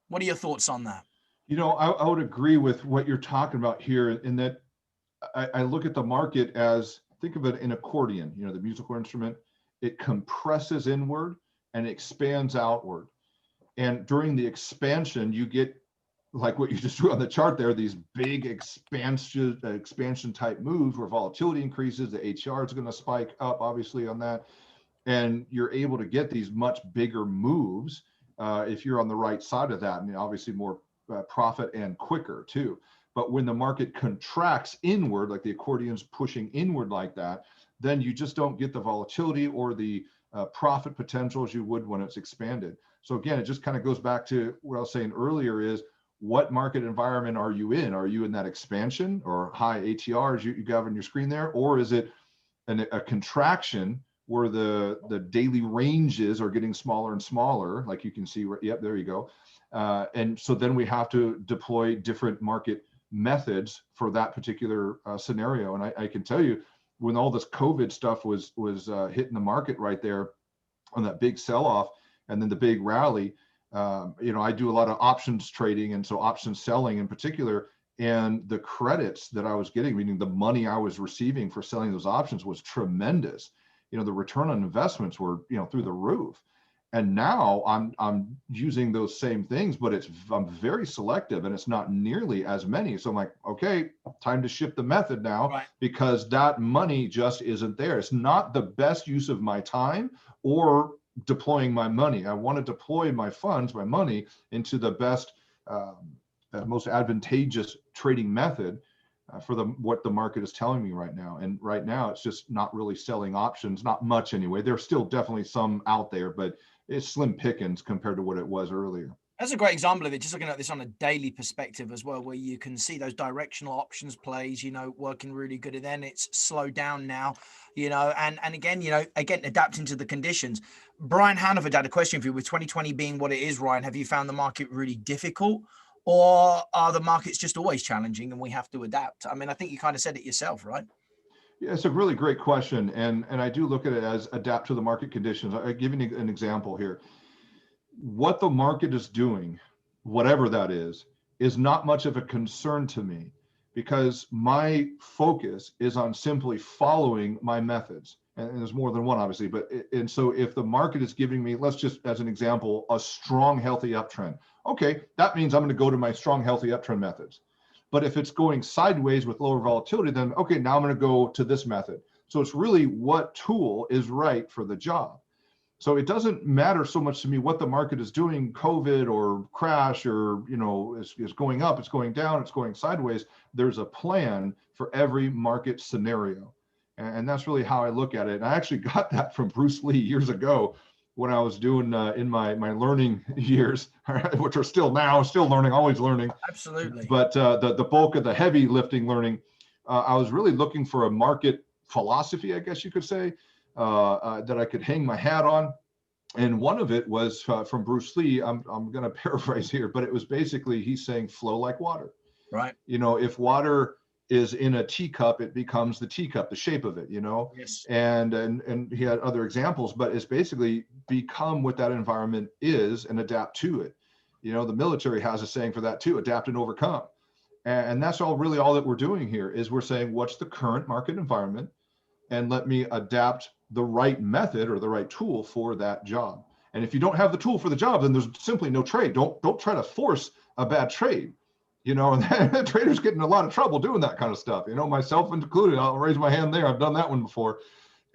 What are your thoughts on that? You know, I would agree with what you're talking about here, in that I look at the market as, think of it, an accordion, you know, the musical instrument. It compresses inward and expands outward. And during the expansion, you get, like what you just drew on the chart there, these big expansion type moves where volatility increases, the ATR is going to spike up, obviously, on that. And you're able to get these much bigger moves if you're on the right side of that, and obviously more profit and quicker too. But when the market contracts inward, like the accordion's pushing inward like that, then you just don't get the volatility or the profit potential as you would when it's expanded. So again, it just kind of goes back to what I was saying earlier, is what market environment are you in? Are you in that expansion or high ATR as you have on your screen there? Or is it a contraction where the daily ranges are getting smaller and smaller, like you can see, yep, there you go. And so then we have to deploy different market methods for that particular scenario. And I can tell you, when all this COVID stuff was hitting the market right there on that big sell-off and then the big rally, you know, I do a lot of options trading, and so options selling in particular, and the credits that I was getting, meaning the money I was receiving for selling those options, was tremendous. You know, the return on investments were, you know, through the roof. And now I'm using those same things, but I'm very selective, and it's not nearly as many. So I'm like, okay, time to shift the method now, right, because that money just isn't there. It's not the best use of my time or deploying my money. I want to deploy my funds, my money, into the best, most advantageous trading method for what the market is telling me right now. And right now, it's just not really selling options, not much anyway. There's still definitely some out there, but it's slim pickings compared to what it was earlier. That's a great example of it. Just looking at this on a daily perspective as well, where you can see those directional options plays, working really good. And then it's slowed down now, and again, again, adapting to the conditions. Brian Hannaford had a question for you. With 2020 being what it is, Ryan, have you found the market really difficult, or are the markets just always challenging and we have to adapt? I mean, I think you kind of said it yourself, right? Yeah, it's a really great question. And I do look at it as adapt to the market conditions. I'll give you an example here. What the market is doing, whatever that is not much of a concern to me, because my focus is on simply following my methods. And there's more than one, obviously, and so if the market is giving me, let's just, as an example, a strong, healthy uptrend, okay, that means I'm going to go to my strong, healthy uptrend methods. But if it's going sideways with lower volatility, then okay, now I'm going to go to this method. So it's really what tool is right for the job. So it doesn't matter so much to me what the market is doing, COVID or crash, or is going up, it's going down, it's going sideways. There's a plan for every market scenario. And that's really how I look at it. And I actually got that from Bruce Lee years ago when I was doing in my learning years, which are still learning, always learning. Absolutely. But the bulk of the heavy lifting learning, I was really looking for a market philosophy, I guess you could say, that I could hang my hat on. And one of it was from Bruce Lee. I'm going to paraphrase here, but it was basically, he's saying flow like water. Right. If water is in a teacup, it becomes the teacup, the shape of it, Yes. And he had other examples, but it's basically become what that environment is and adapt to it. The military has a saying for that too, adapt and overcome. And that's all that we're doing here is we're saying, what's the current market environment? And let me adapt the right method or the right tool for that job. And if you don't have the tool for the job, then there's simply no trade. Don't try to force a bad trade. And traders get in a lot of trouble doing that kind of stuff. Myself included. I'll raise my hand there. I've done that one before.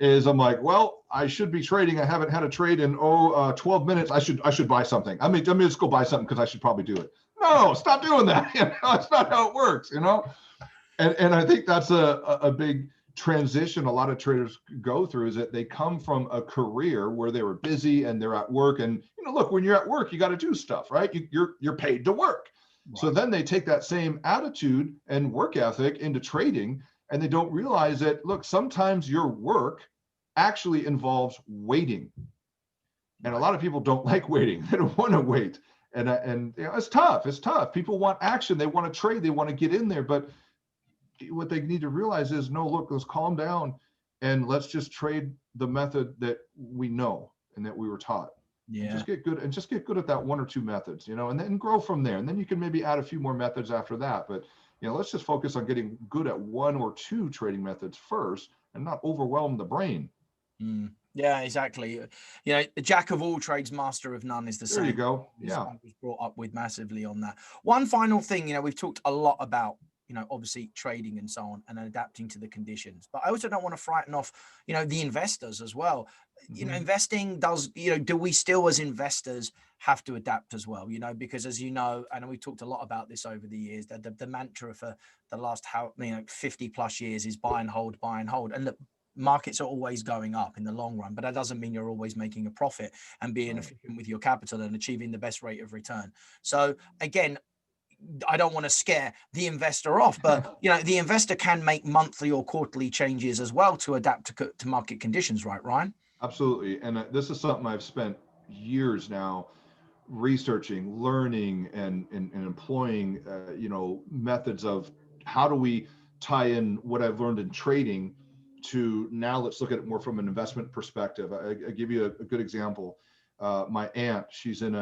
I'm like, well, I should be trading. I haven't had a trade in 12 minutes. I should buy something. Let me just go buy something because I should probably do it. No, stop doing that. That's not how it works. And I think that's a big transition a lot of traders go through, is that they come from a career where they were busy and they're at work, and look, when you're at work, you got to do stuff, right? You're paid to work. Right. So then they take that same attitude and work ethic into trading, and they don't realize that, look, sometimes your work actually involves waiting, and a lot of people don't like waiting. They don't want to wait, and it's tough. People want action. They want to trade. They want to get in there, but what they need to realize is, no, look, let's calm down and let's just trade the method that we know and that we were taught. Yeah. Just get good at that one or two methods, and then grow from there. And then you can maybe add a few more methods after that. But, let's just focus on getting good at one or two trading methods first and not overwhelm the brain. Yeah, exactly. The jack of all trades, master of none is the same. There you go. Yeah. I was brought up with massively on that. One final thing, we've talked a lot about, obviously trading and so on and adapting to the conditions, but I also don't want to frighten off, the investors as well. Investing does, do we still as investors have to adapt as well, because as and we've talked a lot about this over the years, that the mantra for the last 50 plus years is buy and hold. And the markets are always going up in the long run, but that doesn't mean you're always making a profit and being efficient with your capital and achieving the best rate of return. So again, I don't want to scare the investor off, but the investor can make monthly or quarterly changes as well to adapt to market conditions, right, Ryan? Absolutely. And this is something I've spent years now researching, learning, and employing, methods of how do we tie in what I've learned in trading to now let's look at it more from an investment perspective. I give you a good example. My aunt, she's in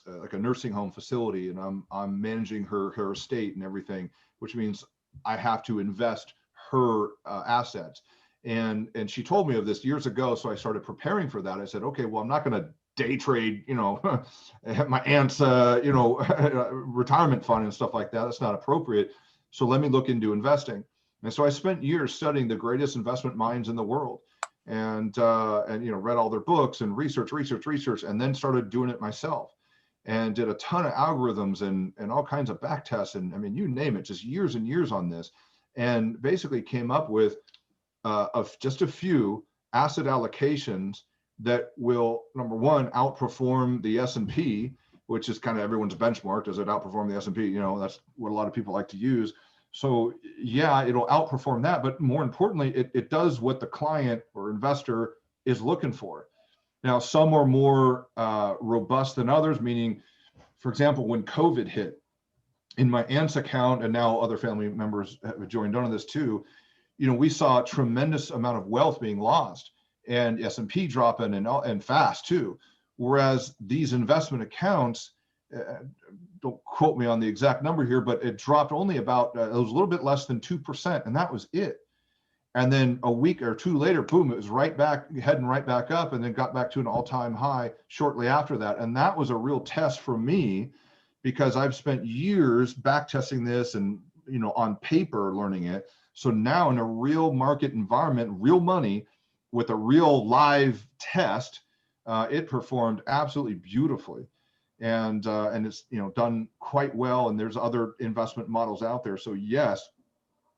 like a nursing home facility, and I'm managing her estate and everything, which means I have to invest her assets. And she told me of this years ago, so I started preparing for that. I said, okay, well, I'm not going to day trade, my aunt's, retirement fund and stuff like that. That's not appropriate. So let me look into investing. And so I spent years studying the greatest investment minds in the world, and read all their books and research, and then started doing it myself, and did a ton of algorithms and all kinds of back tests. And I mean, you name it, just years and years on this, and basically came up with of just a few asset allocations that will, number one, outperform the S&P, which is kind of everyone's benchmark. Does it outperform the S&P? You know, that's what a lot of people like to use. So yeah, it'll outperform that, but more importantly, it does what the client or investor is looking for. Now, some are more robust than others, meaning, for example, when COVID hit, in my aunt's account, and now other family members have joined on this too, you know, we saw a tremendous amount of wealth being lost, and S&P dropping and fast too. Whereas these investment accounts, don't quote me on the exact number here, but it dropped only about, it was a little bit less than 2%, and that was it. And then a week or two later, boom, it was right back, heading right back up, and then got back to an all-time high shortly after that. And that was a real test for me, because I've spent years back testing this and, you know, on paper learning it. So now in a real market environment, real money with a real live test, it performed absolutely beautifully. And it's, you know, done quite well. And there's other investment models out there. So yes,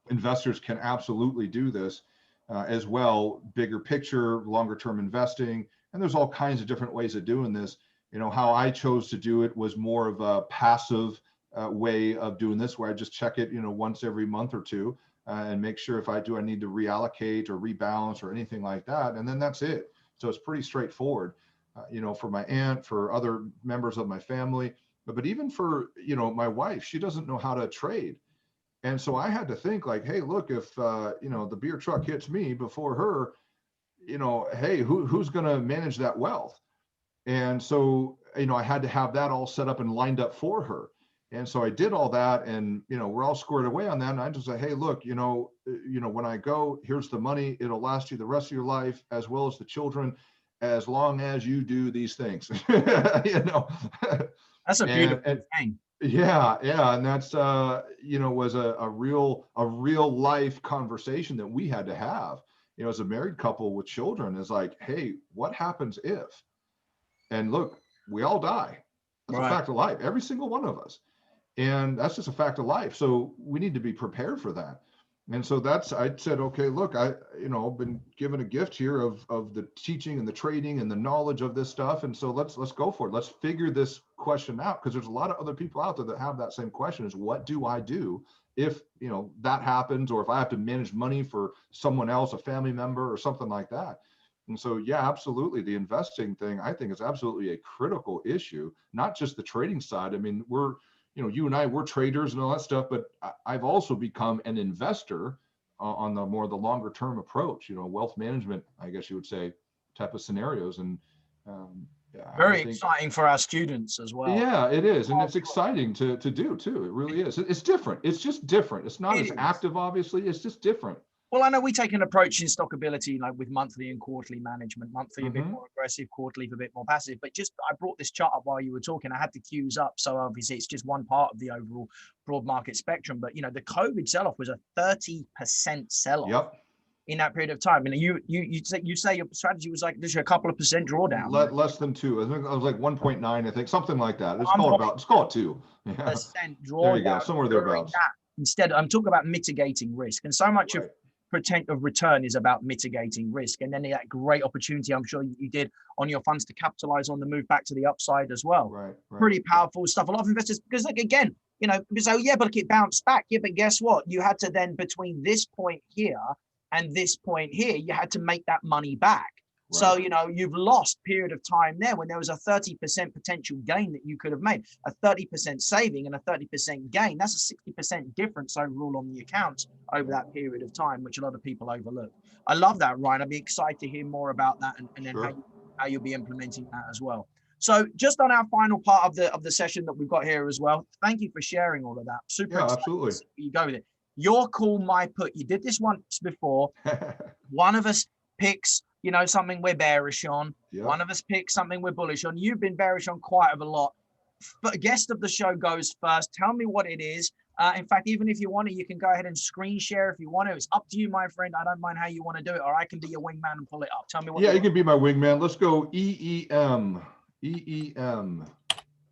investors can absolutely do this as well. Bigger picture, longer term investing. And there's all kinds of different ways of doing this. You know, how I chose to do it was more of a passive way of doing this, where I just check it, you know, once every month or two and make sure if I need to reallocate or rebalance or anything like that. And then that's it. So it's pretty straightforward. You know, for my aunt, for other members of my family, but even for, you know, my wife, she doesn't know how to trade. And so I had to think like, hey, look, if, you know, the beer truck hits me before her, you know, hey, who's going to manage that wealth? And so, you know, I had to have that all set up and lined up for her. And so I did all that, and, you know, we're all squared away on that. And I just say, hey, look, you know, when I go, here's the money. It'll last you the rest of your life, as well as the children, as long as you do these things. You know, that's a beautiful thing. Yeah, and that's you know, was a real life conversation that we had to have. You know, as a married couple with children, is like, hey, what happens if? And look, we all die. That's a fact of life, every single one of us. And that's just a fact of life. So we need to be prepared for that. And so I said, okay, look, I've been given a gift here of the teaching and the trading and the knowledge of this stuff. And so let's go for it. Let's figure this question out, because there's a lot of other people out there that have that same question: is what do I do if, you know, that happens, or if I have to manage money for someone else, a family member or something like that. And so, yeah, absolutely. The investing thing, I think, is absolutely a critical issue, not just the trading side. I mean, you and I, we're traders and all that stuff, but I've also become an investor on the longer term approach, you know, wealth management, I guess you would say, type of scenarios. And very exciting for our students as well. Yeah, it is. And it's exciting to do too. It really is. It's different. It's just different. It's not as active, obviously. It's just different. Well, I know we take an approach in Stockability, like with monthly and quarterly management. Monthly a bit more aggressive, quarterly a bit more passive. But just, I brought this chart up while you were talking. I had the cues up, so obviously it's just one part of the overall broad market spectrum. But, you know, the COVID sell-off was a 30% sell-off in that period of time. And you say your strategy was like literally a couple of percent drawdown. Less than 2. I think I was like 1.9. I think something like that. Let's call it 2. Percent drawdown. There you go, somewhere thereabouts. Instead, I'm talking about mitigating risk, and so much of return is about mitigating risk. And then that great opportunity, I'm sure you did on your funds, to capitalize on the move back to the upside as well. Right. Pretty powerful stuff. A lot of investors, because like, again, you know, so yeah, but it bounced back. Yeah, but guess what? You had to then, between this point here and this point here, you had to make that money back. Right. So, you know, you've lost period of time there when there was a 30% potential gain that you could have made, a 30% saving and a 30% gain. That's a 60% difference overall on the accounts over that period of time, which a lot of people overlook. I love that, Ryan. I'd be excited to hear more about that, and then how you'll be implementing that as well. So just on our final part of the session that we've got here as well, thank you for sharing all of that. Super excited. Absolutely. You go with it. Your call, my put. You did this once before. One of us picks, you know, something we're bearish on. One of us picks something we're bullish on. You've been bearish on quite a lot. But guest of the show goes first. Tell me what it is. In fact, even if you want to, you can go ahead and screen share if you want to. It's up to you, my friend. I don't mind how you want to do it, or I can be your wingman and pull it up. Tell me what. Yeah, you can be my wingman. Let's go EEM. EEM.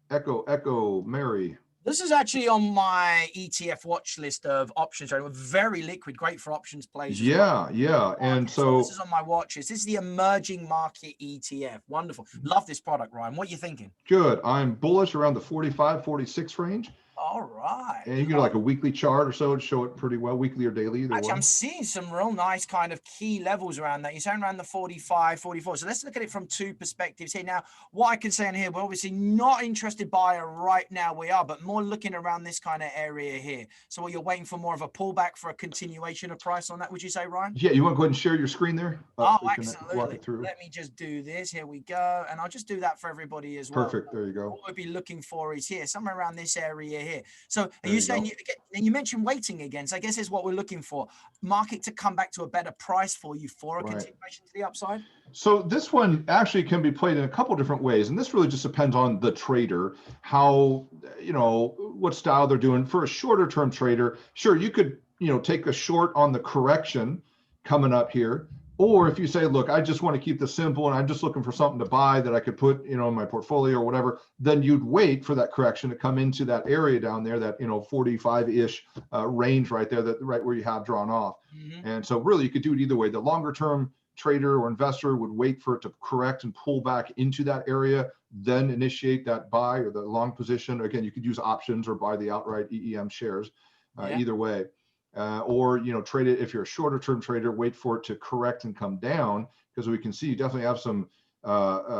Echo, Mary. This is actually on my ETF watch list of options trading. Very liquid, great for options plays as well. Yeah. And So this so is on my watch list. This is the emerging market ETF. Wonderful. Love this product, Ryan. What are you thinking? good. I'm bullish around the 45, 46 range. All right. And you get like a weekly chart or so to show it pretty well, weekly or daily, either Actually, one. I'm seeing some real nice kind of key levels around that. You're saying around the 45, 44. So let's look at it from two perspectives here. Now, what I can say in here, we're obviously not interested buyer right now, we are, but more looking around this kind of area here. So what you're waiting for more of a pullback for a continuation of price on that, would you say, Ryan? Yeah, you want to go ahead and share your screen there? Oh, We can walk absolutely. it through. Let me just do this. Here we go. And I'll just do that for everybody as well. Perfect. There you go. What we'll be looking for is here, somewhere around this area here. So are There you you saying, go. and you mentioned waiting again. So I guess is what we're looking for. Market to come back to a better price for you for a Right. continuation to the upside? So this one actually can be played in a couple different ways. And this really just depends on the trader, how, what style they're doing. For a shorter term trader, sure, you could, take a short on the correction coming up here. Or if you say, look, I just want to keep this simple and I'm just looking for something to buy that I could put, in my portfolio or whatever, then you'd wait for that correction to come into that area down there, that, 45-ish range right there, that right where you have drawn off. Mm-hmm. And so really you could do it either way. The longer term trader or investor would wait for it to correct and pull back into that area, then initiate that buy or the long position. Again, you could use options or buy the outright EEM shares, either way. Or trade it if you're a shorter term trader, wait for it to correct and come down, because we can see you definitely have some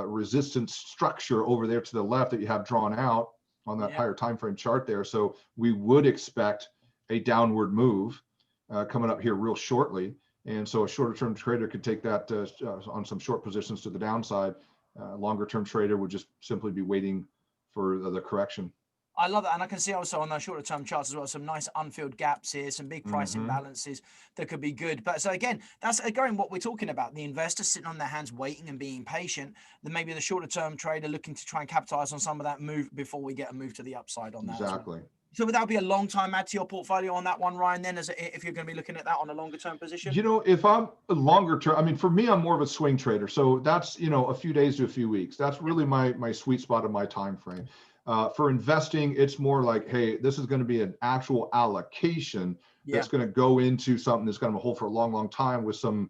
resistance structure over there to the left that you have drawn out on that higher time frame chart there. So we would expect a downward move coming up here real shortly. And so a shorter term trader could take that on some short positions to the downside. Longer term trader would just simply be waiting for the correction. I love that. And I can see also on those shorter term charts as well, some nice unfilled gaps here, some big price imbalances that could be good. But so again, that's again what we're talking about. The investor sitting on their hands, waiting and being patient. Then maybe the shorter term trader looking to try and capitalize on some of that move before we get a move to the upside on that. Exactly. So would that be a long time add to your portfolio on that one, Ryan, then, if you're going to be looking at that on a longer term position? If I'm a longer term, I mean, for me, I'm more of a swing trader. So that's, a few days to a few weeks. That's really my sweet spot of my time frame. For investing, it's more like, hey, this is going to be an actual allocation that's going to go into something that's going to hold for a long, long time with some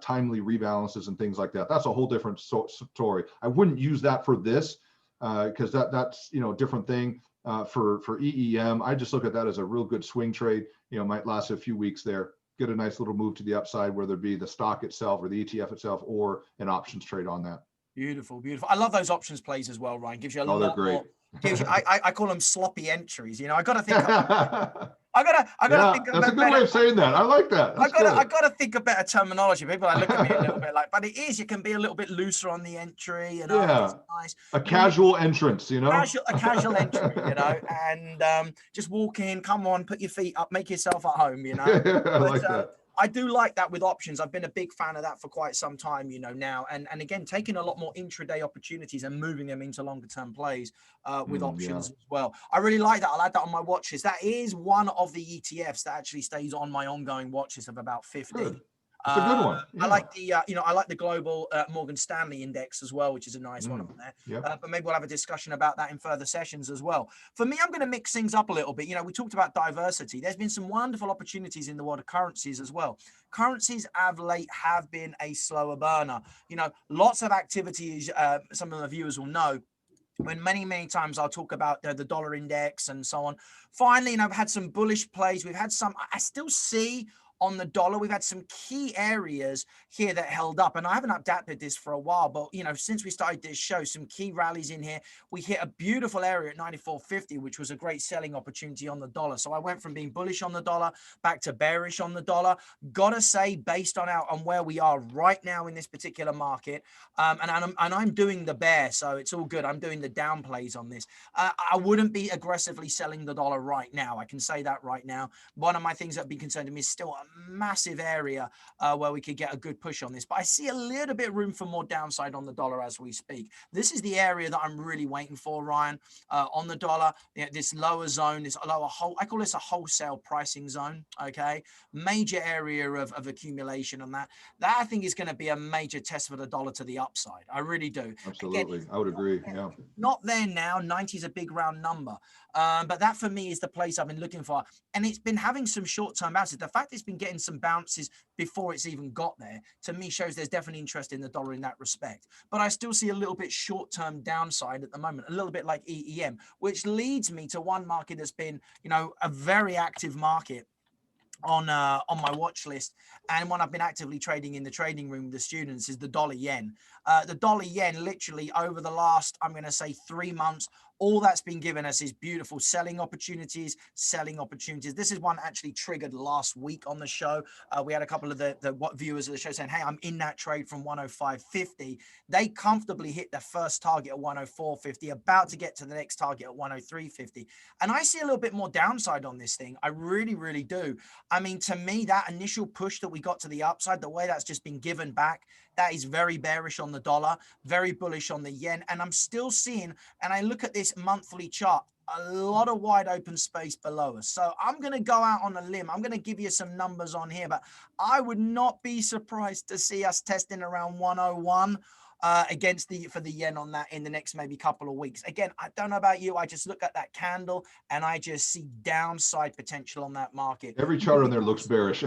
timely rebalances and things like that. That's a whole different story. I wouldn't use that for this because that's a different thing. For EEM, I just look at that as a real good swing trade. Might last a few weeks there, get a nice little move to the upside, whether it be the stock itself or the ETF itself or an options trade on that. Beautiful, beautiful. I love those options plays as well, Ryan. Gives you a lot they're great. more. I call them sloppy entries. I got to think. I gotta think. That's a good way of saying that. I like that. I gotta think of better terminology. People look at me a little bit like, but it is. You can be a little bit looser on the entry. It's nice. A casual entrance. A casual entry. And just walk in. Come on, put your feet up, make yourself at home. I like that. I do like that with options. I've been a big fan of that for quite some time, now. And again, taking a lot more intraday opportunities and moving them into longer term plays with options as well. I really like that. I'll add that on my watch list. That is one of the ETFs that actually stays on my ongoing watch list of about 50. Good. It's a good one. I like the, I like the global Morgan Stanley index as well, which is a nice one on there. But maybe we'll have a discussion about that in further sessions as well. For me, I'm going to mix things up a little bit. We talked about diversity. There's been some wonderful opportunities in the world of currencies as well. Currencies of late have been a slower burner. Lots of activities. Some of the viewers will know. When many times I'll talk about the dollar index and so on. Finally, I've had some bullish plays. We've had some. I still see. On the dollar, we've had some key areas here that held up, and I haven't updated this for a while, but since we started this show, some key rallies in here. We hit a beautiful area at 94.50, which was a great selling opportunity on the dollar. So I went from being bullish on the dollar back to bearish on the dollar. Gotta say, based on where we are right now in this particular market, and I'm doing the bear, so it's all good. I'm doing the down plays on this. I wouldn't be aggressively selling the dollar right now. I can say that right now. One of my things that'd be concerned to me is still a massive area where we could get a good push on this. But I see a little bit of room for more downside on the dollar as we speak. This is the area that I'm really waiting for, Ryan, on the dollar. This lower zone, this lower I call this a wholesale pricing zone. Okay, major area of accumulation on that. That I think is going to be a major test for the dollar to the upside. I really do. Absolutely. Again, I would agree. Yeah. not there now. 90 is a big round number. But that for me is the place I've been looking for. And it's been having some short-term bounces. The fact it's been getting some bounces before it's even got there, to me, shows there's definitely interest in the dollar in that respect. But I still see a little bit short-term downside at the moment, a little bit like EEM, which leads me to one market that's been, a very active market on my watch list, and one I've been actively trading in the trading room with the students, is the dollar yen. The dollar yen, literally over the last, I'm going to say 3 months, all that's been given us is beautiful selling opportunities. This is one actually triggered last week on the show. We had a couple of the viewers of the show saying, hey, I'm in that trade from 105.50. They comfortably hit their first target at 104.50, about to get to the next target at 103.50. And I see a little bit more downside on this thing. I really, really do. I mean, to me, that initial push that we got to the upside, the way that's just been given back, that is very bearish on the dollar, very bullish on the yen. And I'm still seeing, and I look at this monthly chart, a lot of wide open space below us. So I'm going to go out on a limb. I'm going to give you some numbers on here, but I would not be surprised to see us testing around 101 for the yen on that in the next maybe couple of weeks. Again, I don't know about you. I just look at that candle and I just see downside potential on that market. Every chart on there looks bearish.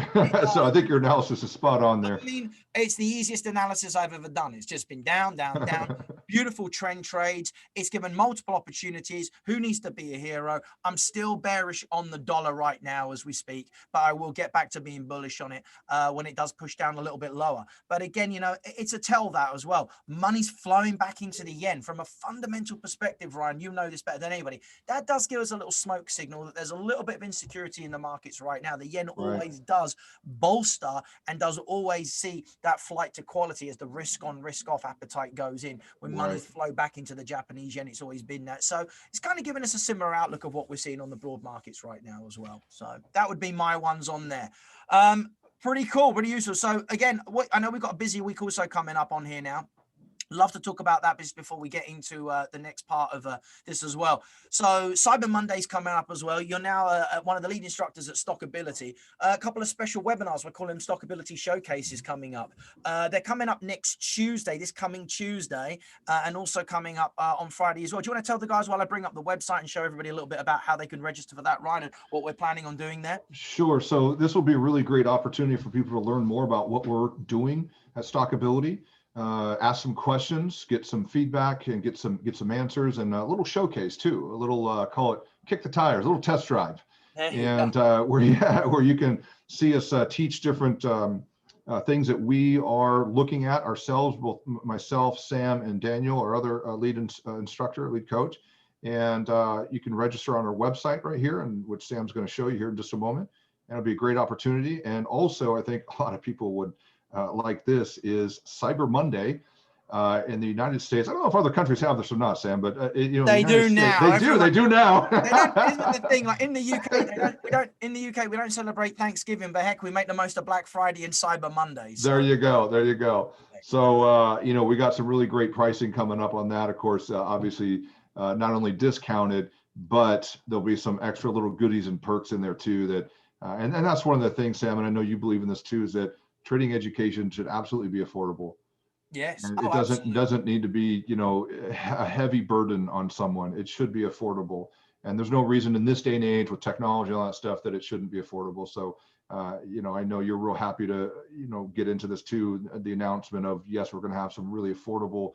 So I think your analysis is spot on there. I mean, it's the easiest analysis I've ever done. It's just been down, down, down. Beautiful trend trades. It's given multiple opportunities. Who needs to be a hero? I'm still bearish on the dollar right now as we speak, but I will get back to being bullish on it when it does push down a little bit lower. But again, it's a tell that as well. Money's flowing back into the yen from a fundamental perspective, Ryan. You know this better than anybody. That does give us a little smoke signal that there's a little bit of insecurity in the markets right now. The yen always does bolster and does always see that flight to quality as the risk on, risk off appetite goes in. When money's flow back into the Japanese yen, it's always been that. So it's kind of given us a similar outlook of what we're seeing on the broad markets right now as well. So that would be my ones on there. Pretty cool, pretty useful. So again, I know we've got a busy week also coming up on here now. Love to talk about that before we get into the next part of this as well. So Cyber Monday's coming up as well. You're now one of the lead instructors at Stockability. A couple of special webinars, we're calling them Stockability Showcases, coming up. They're coming up next Tuesday, this coming Tuesday, and also coming up on Friday as well. Do you want to tell the guys while I bring up the website and show everybody a little bit about how they can register for that, Ryan, and what we're planning on doing there? Sure. So this will be a really great opportunity for people to learn more about what we're doing at Stockability. Ask some questions, get some feedback, and get some answers, and a little showcase too. A little call it kick the tires, a little test drive, and where you can see us teach different things that we are looking at ourselves. Both myself, Sam, and Daniel, our other lead instructor, lead coach, and you can register on our website right here, and which Sam's going to show you here in just a moment. And it'll be a great opportunity. And also, I think a lot of people would. Like this is Cyber Monday in the United States. I don't know if other countries have this or not, Sam, but they do now. They do now. Isn't the thing, like in the UK, we don't celebrate Thanksgiving, but heck, we make the most of Black Friday and Cyber Monday. So. There you go. So we got some really great pricing coming up on that. Of course, obviously, not only discounted, but there'll be some extra little goodies and perks in there too. That and that's one of the things, Sam, and I know you believe in this too, is that trading education should absolutely be affordable. Yes. And it doesn't need to be, a heavy burden on someone. It should be affordable. And there's no reason in this day and age with technology and all that stuff that it shouldn't be affordable. So, I know you're real happy to, get into this too, the announcement of, yes, we're going to have some really affordable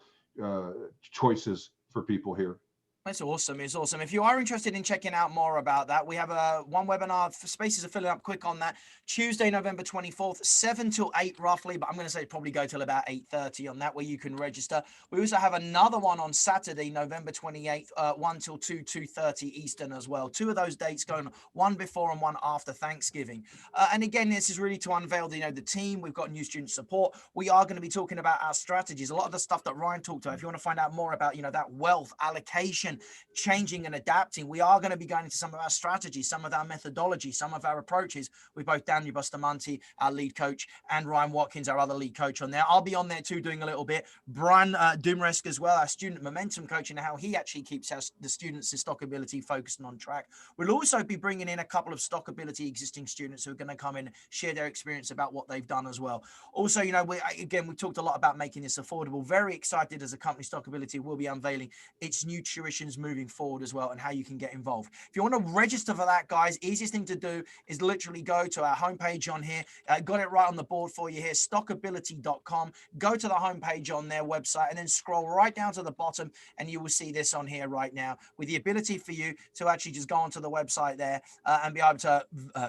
choices for people here. It's awesome. It's awesome. If you are interested in checking out more about that, we have one webinar. Spaces are filling up quick on that. Tuesday, November 24th, 7 till 8 roughly, but I'm going to say probably go till about 8:30 on that, where you can register. We also have another one on Saturday, November 28th, 1 till 2:30 Eastern as well. Two of those dates going, one before and one after Thanksgiving. And again, this is really to unveil the team. We've got new student support. We are going to be talking about our strategies. A lot of the stuff that Ryan talked about. If you want to find out more about, that wealth allocation and changing and adapting. We are going to be going into some of our strategies, some of our methodology, some of our approaches with both Daniel Bustamante, our lead coach, and Ryan Watkins, our other lead coach on there. I'll be on there too doing a little bit. Brian Dumresk as well, our student momentum coach, and how he actually keeps the students in Stockability focused and on track. We'll also be bringing in a couple of Stockability existing students who are going to come in and share their experience about what they've done as well. Also, you know, we talked a lot about making this affordable. Very excited as a company, Stockability will be unveiling its new tuitions moving forward as well and how you can get involved. If you want to register for that, guys, easiest thing to do is literally go to our homepage on here. Got it right on the board for you here, stockability.com. Go to the homepage on their website and then scroll right down to the bottom and you will see this on here right now with the ability for you to actually just go onto the website there and be able to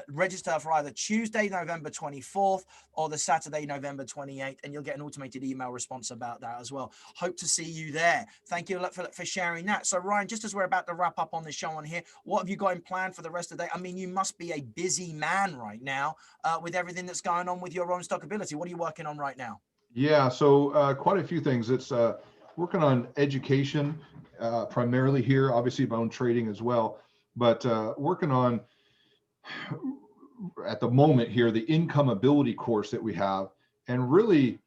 register for either Tuesday, November 24th or the Saturday, November 28th, and you'll get an automated email response about that as well. Hope to see you there. Thank you for sharing that. So Ryan, just as we're about to wrap up on the show on here, what have you got in plan for the rest of the day? I mean, you must be a busy man right now with everything that's going on with your own Stockability. What are you working on right now? Yeah, so quite a few things. It's working on education, primarily here, obviously my own trading as well, but working on, at the moment here, the income ability course that we have, and really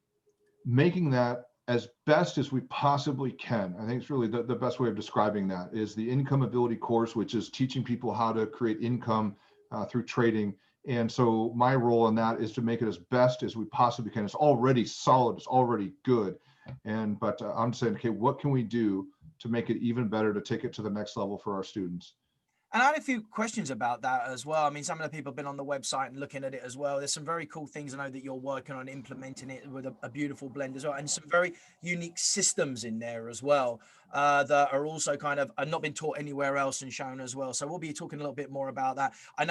making that as best as we possibly can. I think it's really the best way of describing that is the income ability course, which is teaching people how to create income through trading. And so my role in that is to make it as best as we possibly can. It's already solid, it's already good. But I'm saying, okay, what can we do to make it even better, to take it to the next level for our students? And I had a few questions about that as well. I mean, some of the people have been on the website and looking at it as well. There's some very cool things I know that you're working on implementing it with a beautiful blend as well, and some very unique systems in there as well that are also kind of not been taught anywhere else and shown as well. So we'll be talking a little bit more about that. I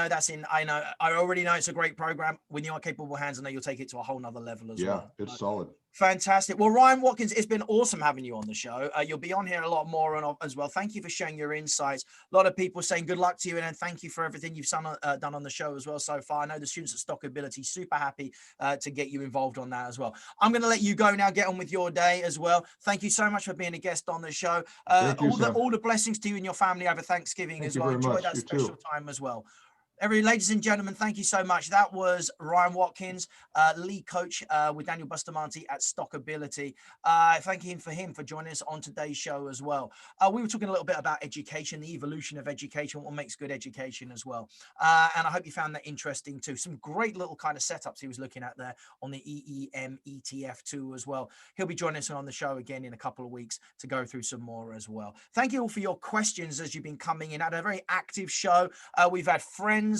already know it's a great program. When you're in capable hands, I know you'll take it to a whole nother level as well. Yeah, it's solid. Fantastic. Well, Ryan Watkins, it's been awesome having you on the show. You'll be on here a lot more as well. Thank you for sharing your insights. A lot of people saying good luck to you, and thank you for everything you've done on the show as well so far. I know the students at Stockability super happy to get you involved on that as well. I'm going to let you go now, get on with your day as well. Thank you so much for being a guest on the show. All the blessings to you and your family over Thanksgiving as well. Enjoy that special time as well. Ladies and gentlemen, thank you so much. That was Ryan Watkins, lead coach with Daniel Bustamante at Stockability. Thank you for him for joining us on today's show as well. We were talking a little bit about education, the evolution of education, what makes good education as well. And I hope you found that interesting too. Some great little kind of setups he was looking at there on the EEM ETF too as well. He'll be joining us on the show again in a couple of weeks to go through some more as well. Thank you all for your questions as you've been coming in. Had a very active show. We've had friends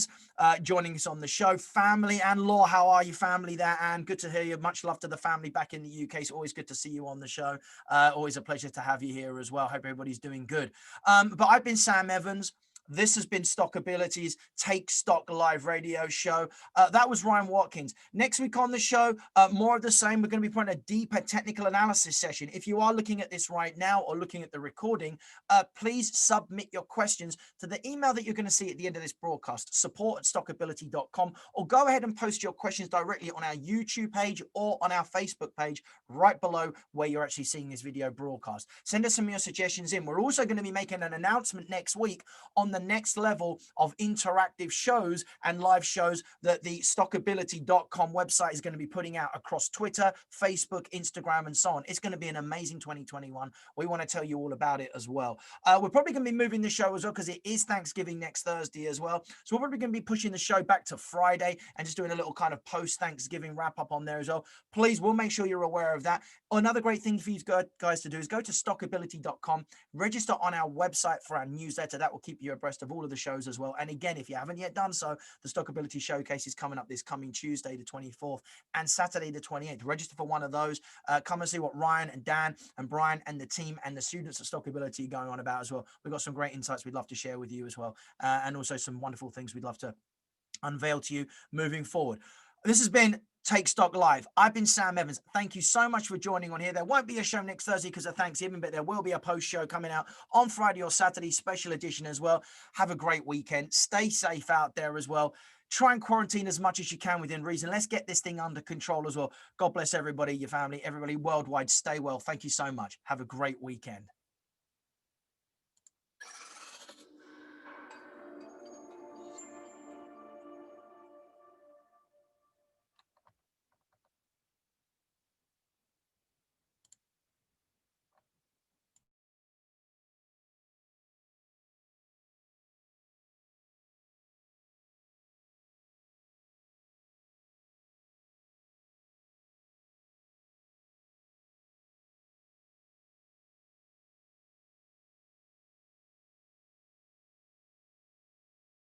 joining us on the show, family, and Law. How are you, family there? And good to hear you. Much love to the family back in the UK. It's always good to see you on the show. Always a pleasure to have you here as well. Hope everybody's doing good. But I've been Sam Evans. This has been Stockability's Take Stock Live radio show. That was Ryan Watkins. Next week on the show, more of the same. We're going to be putting a deeper technical analysis session. If you are looking at this right now or looking at the recording, please submit your questions to the email that you're going to see at the end of this broadcast, support@stockability.com, or go ahead and post your questions directly on our YouTube page or on our Facebook page right below where you're actually seeing this video broadcast. Send us some of your suggestions in. We're also going to be making an announcement next week on the next level of interactive shows and live shows that the stockability.com website is going to be putting out across Twitter, Facebook, Instagram, and so on. It's going to be an amazing 2021. We want to tell you all about it as well. We're probably going to be moving the show as well because it is Thanksgiving next Thursday as well. So we're probably going to be pushing the show back to Friday and just doing a little kind of post-Thanksgiving wrap-up on there as well. Please, we'll make sure you're aware of that. Another great thing for you guys to do is go to stockability.com, register on our website for our newsletter. That will keep you abreast of all of the shows as well. And again, if you haven't yet done so, the Stockability Showcase is coming up this coming Tuesday, the 24th, and Saturday, the 28th. Register for one of those. Come and see what Ryan and Dan and Brian and the team and the students at Stockability are going on about as well. We've got some great insights we'd love to share with you as well. And also some wonderful things we'd love to unveil to you moving forward. This has been Take Stock Live. I've been Sam Evans. Thank you so much for joining on here. There won't be a show next Thursday because of Thanksgiving, but there will be a post show coming out on Friday or Saturday, special edition as well. Have a great weekend. Stay safe out there as well. Try and quarantine as much as you can within reason. Let's get this thing under control as well. God bless everybody, your family, everybody worldwide. Stay well. Thank you so much. Have a great weekend.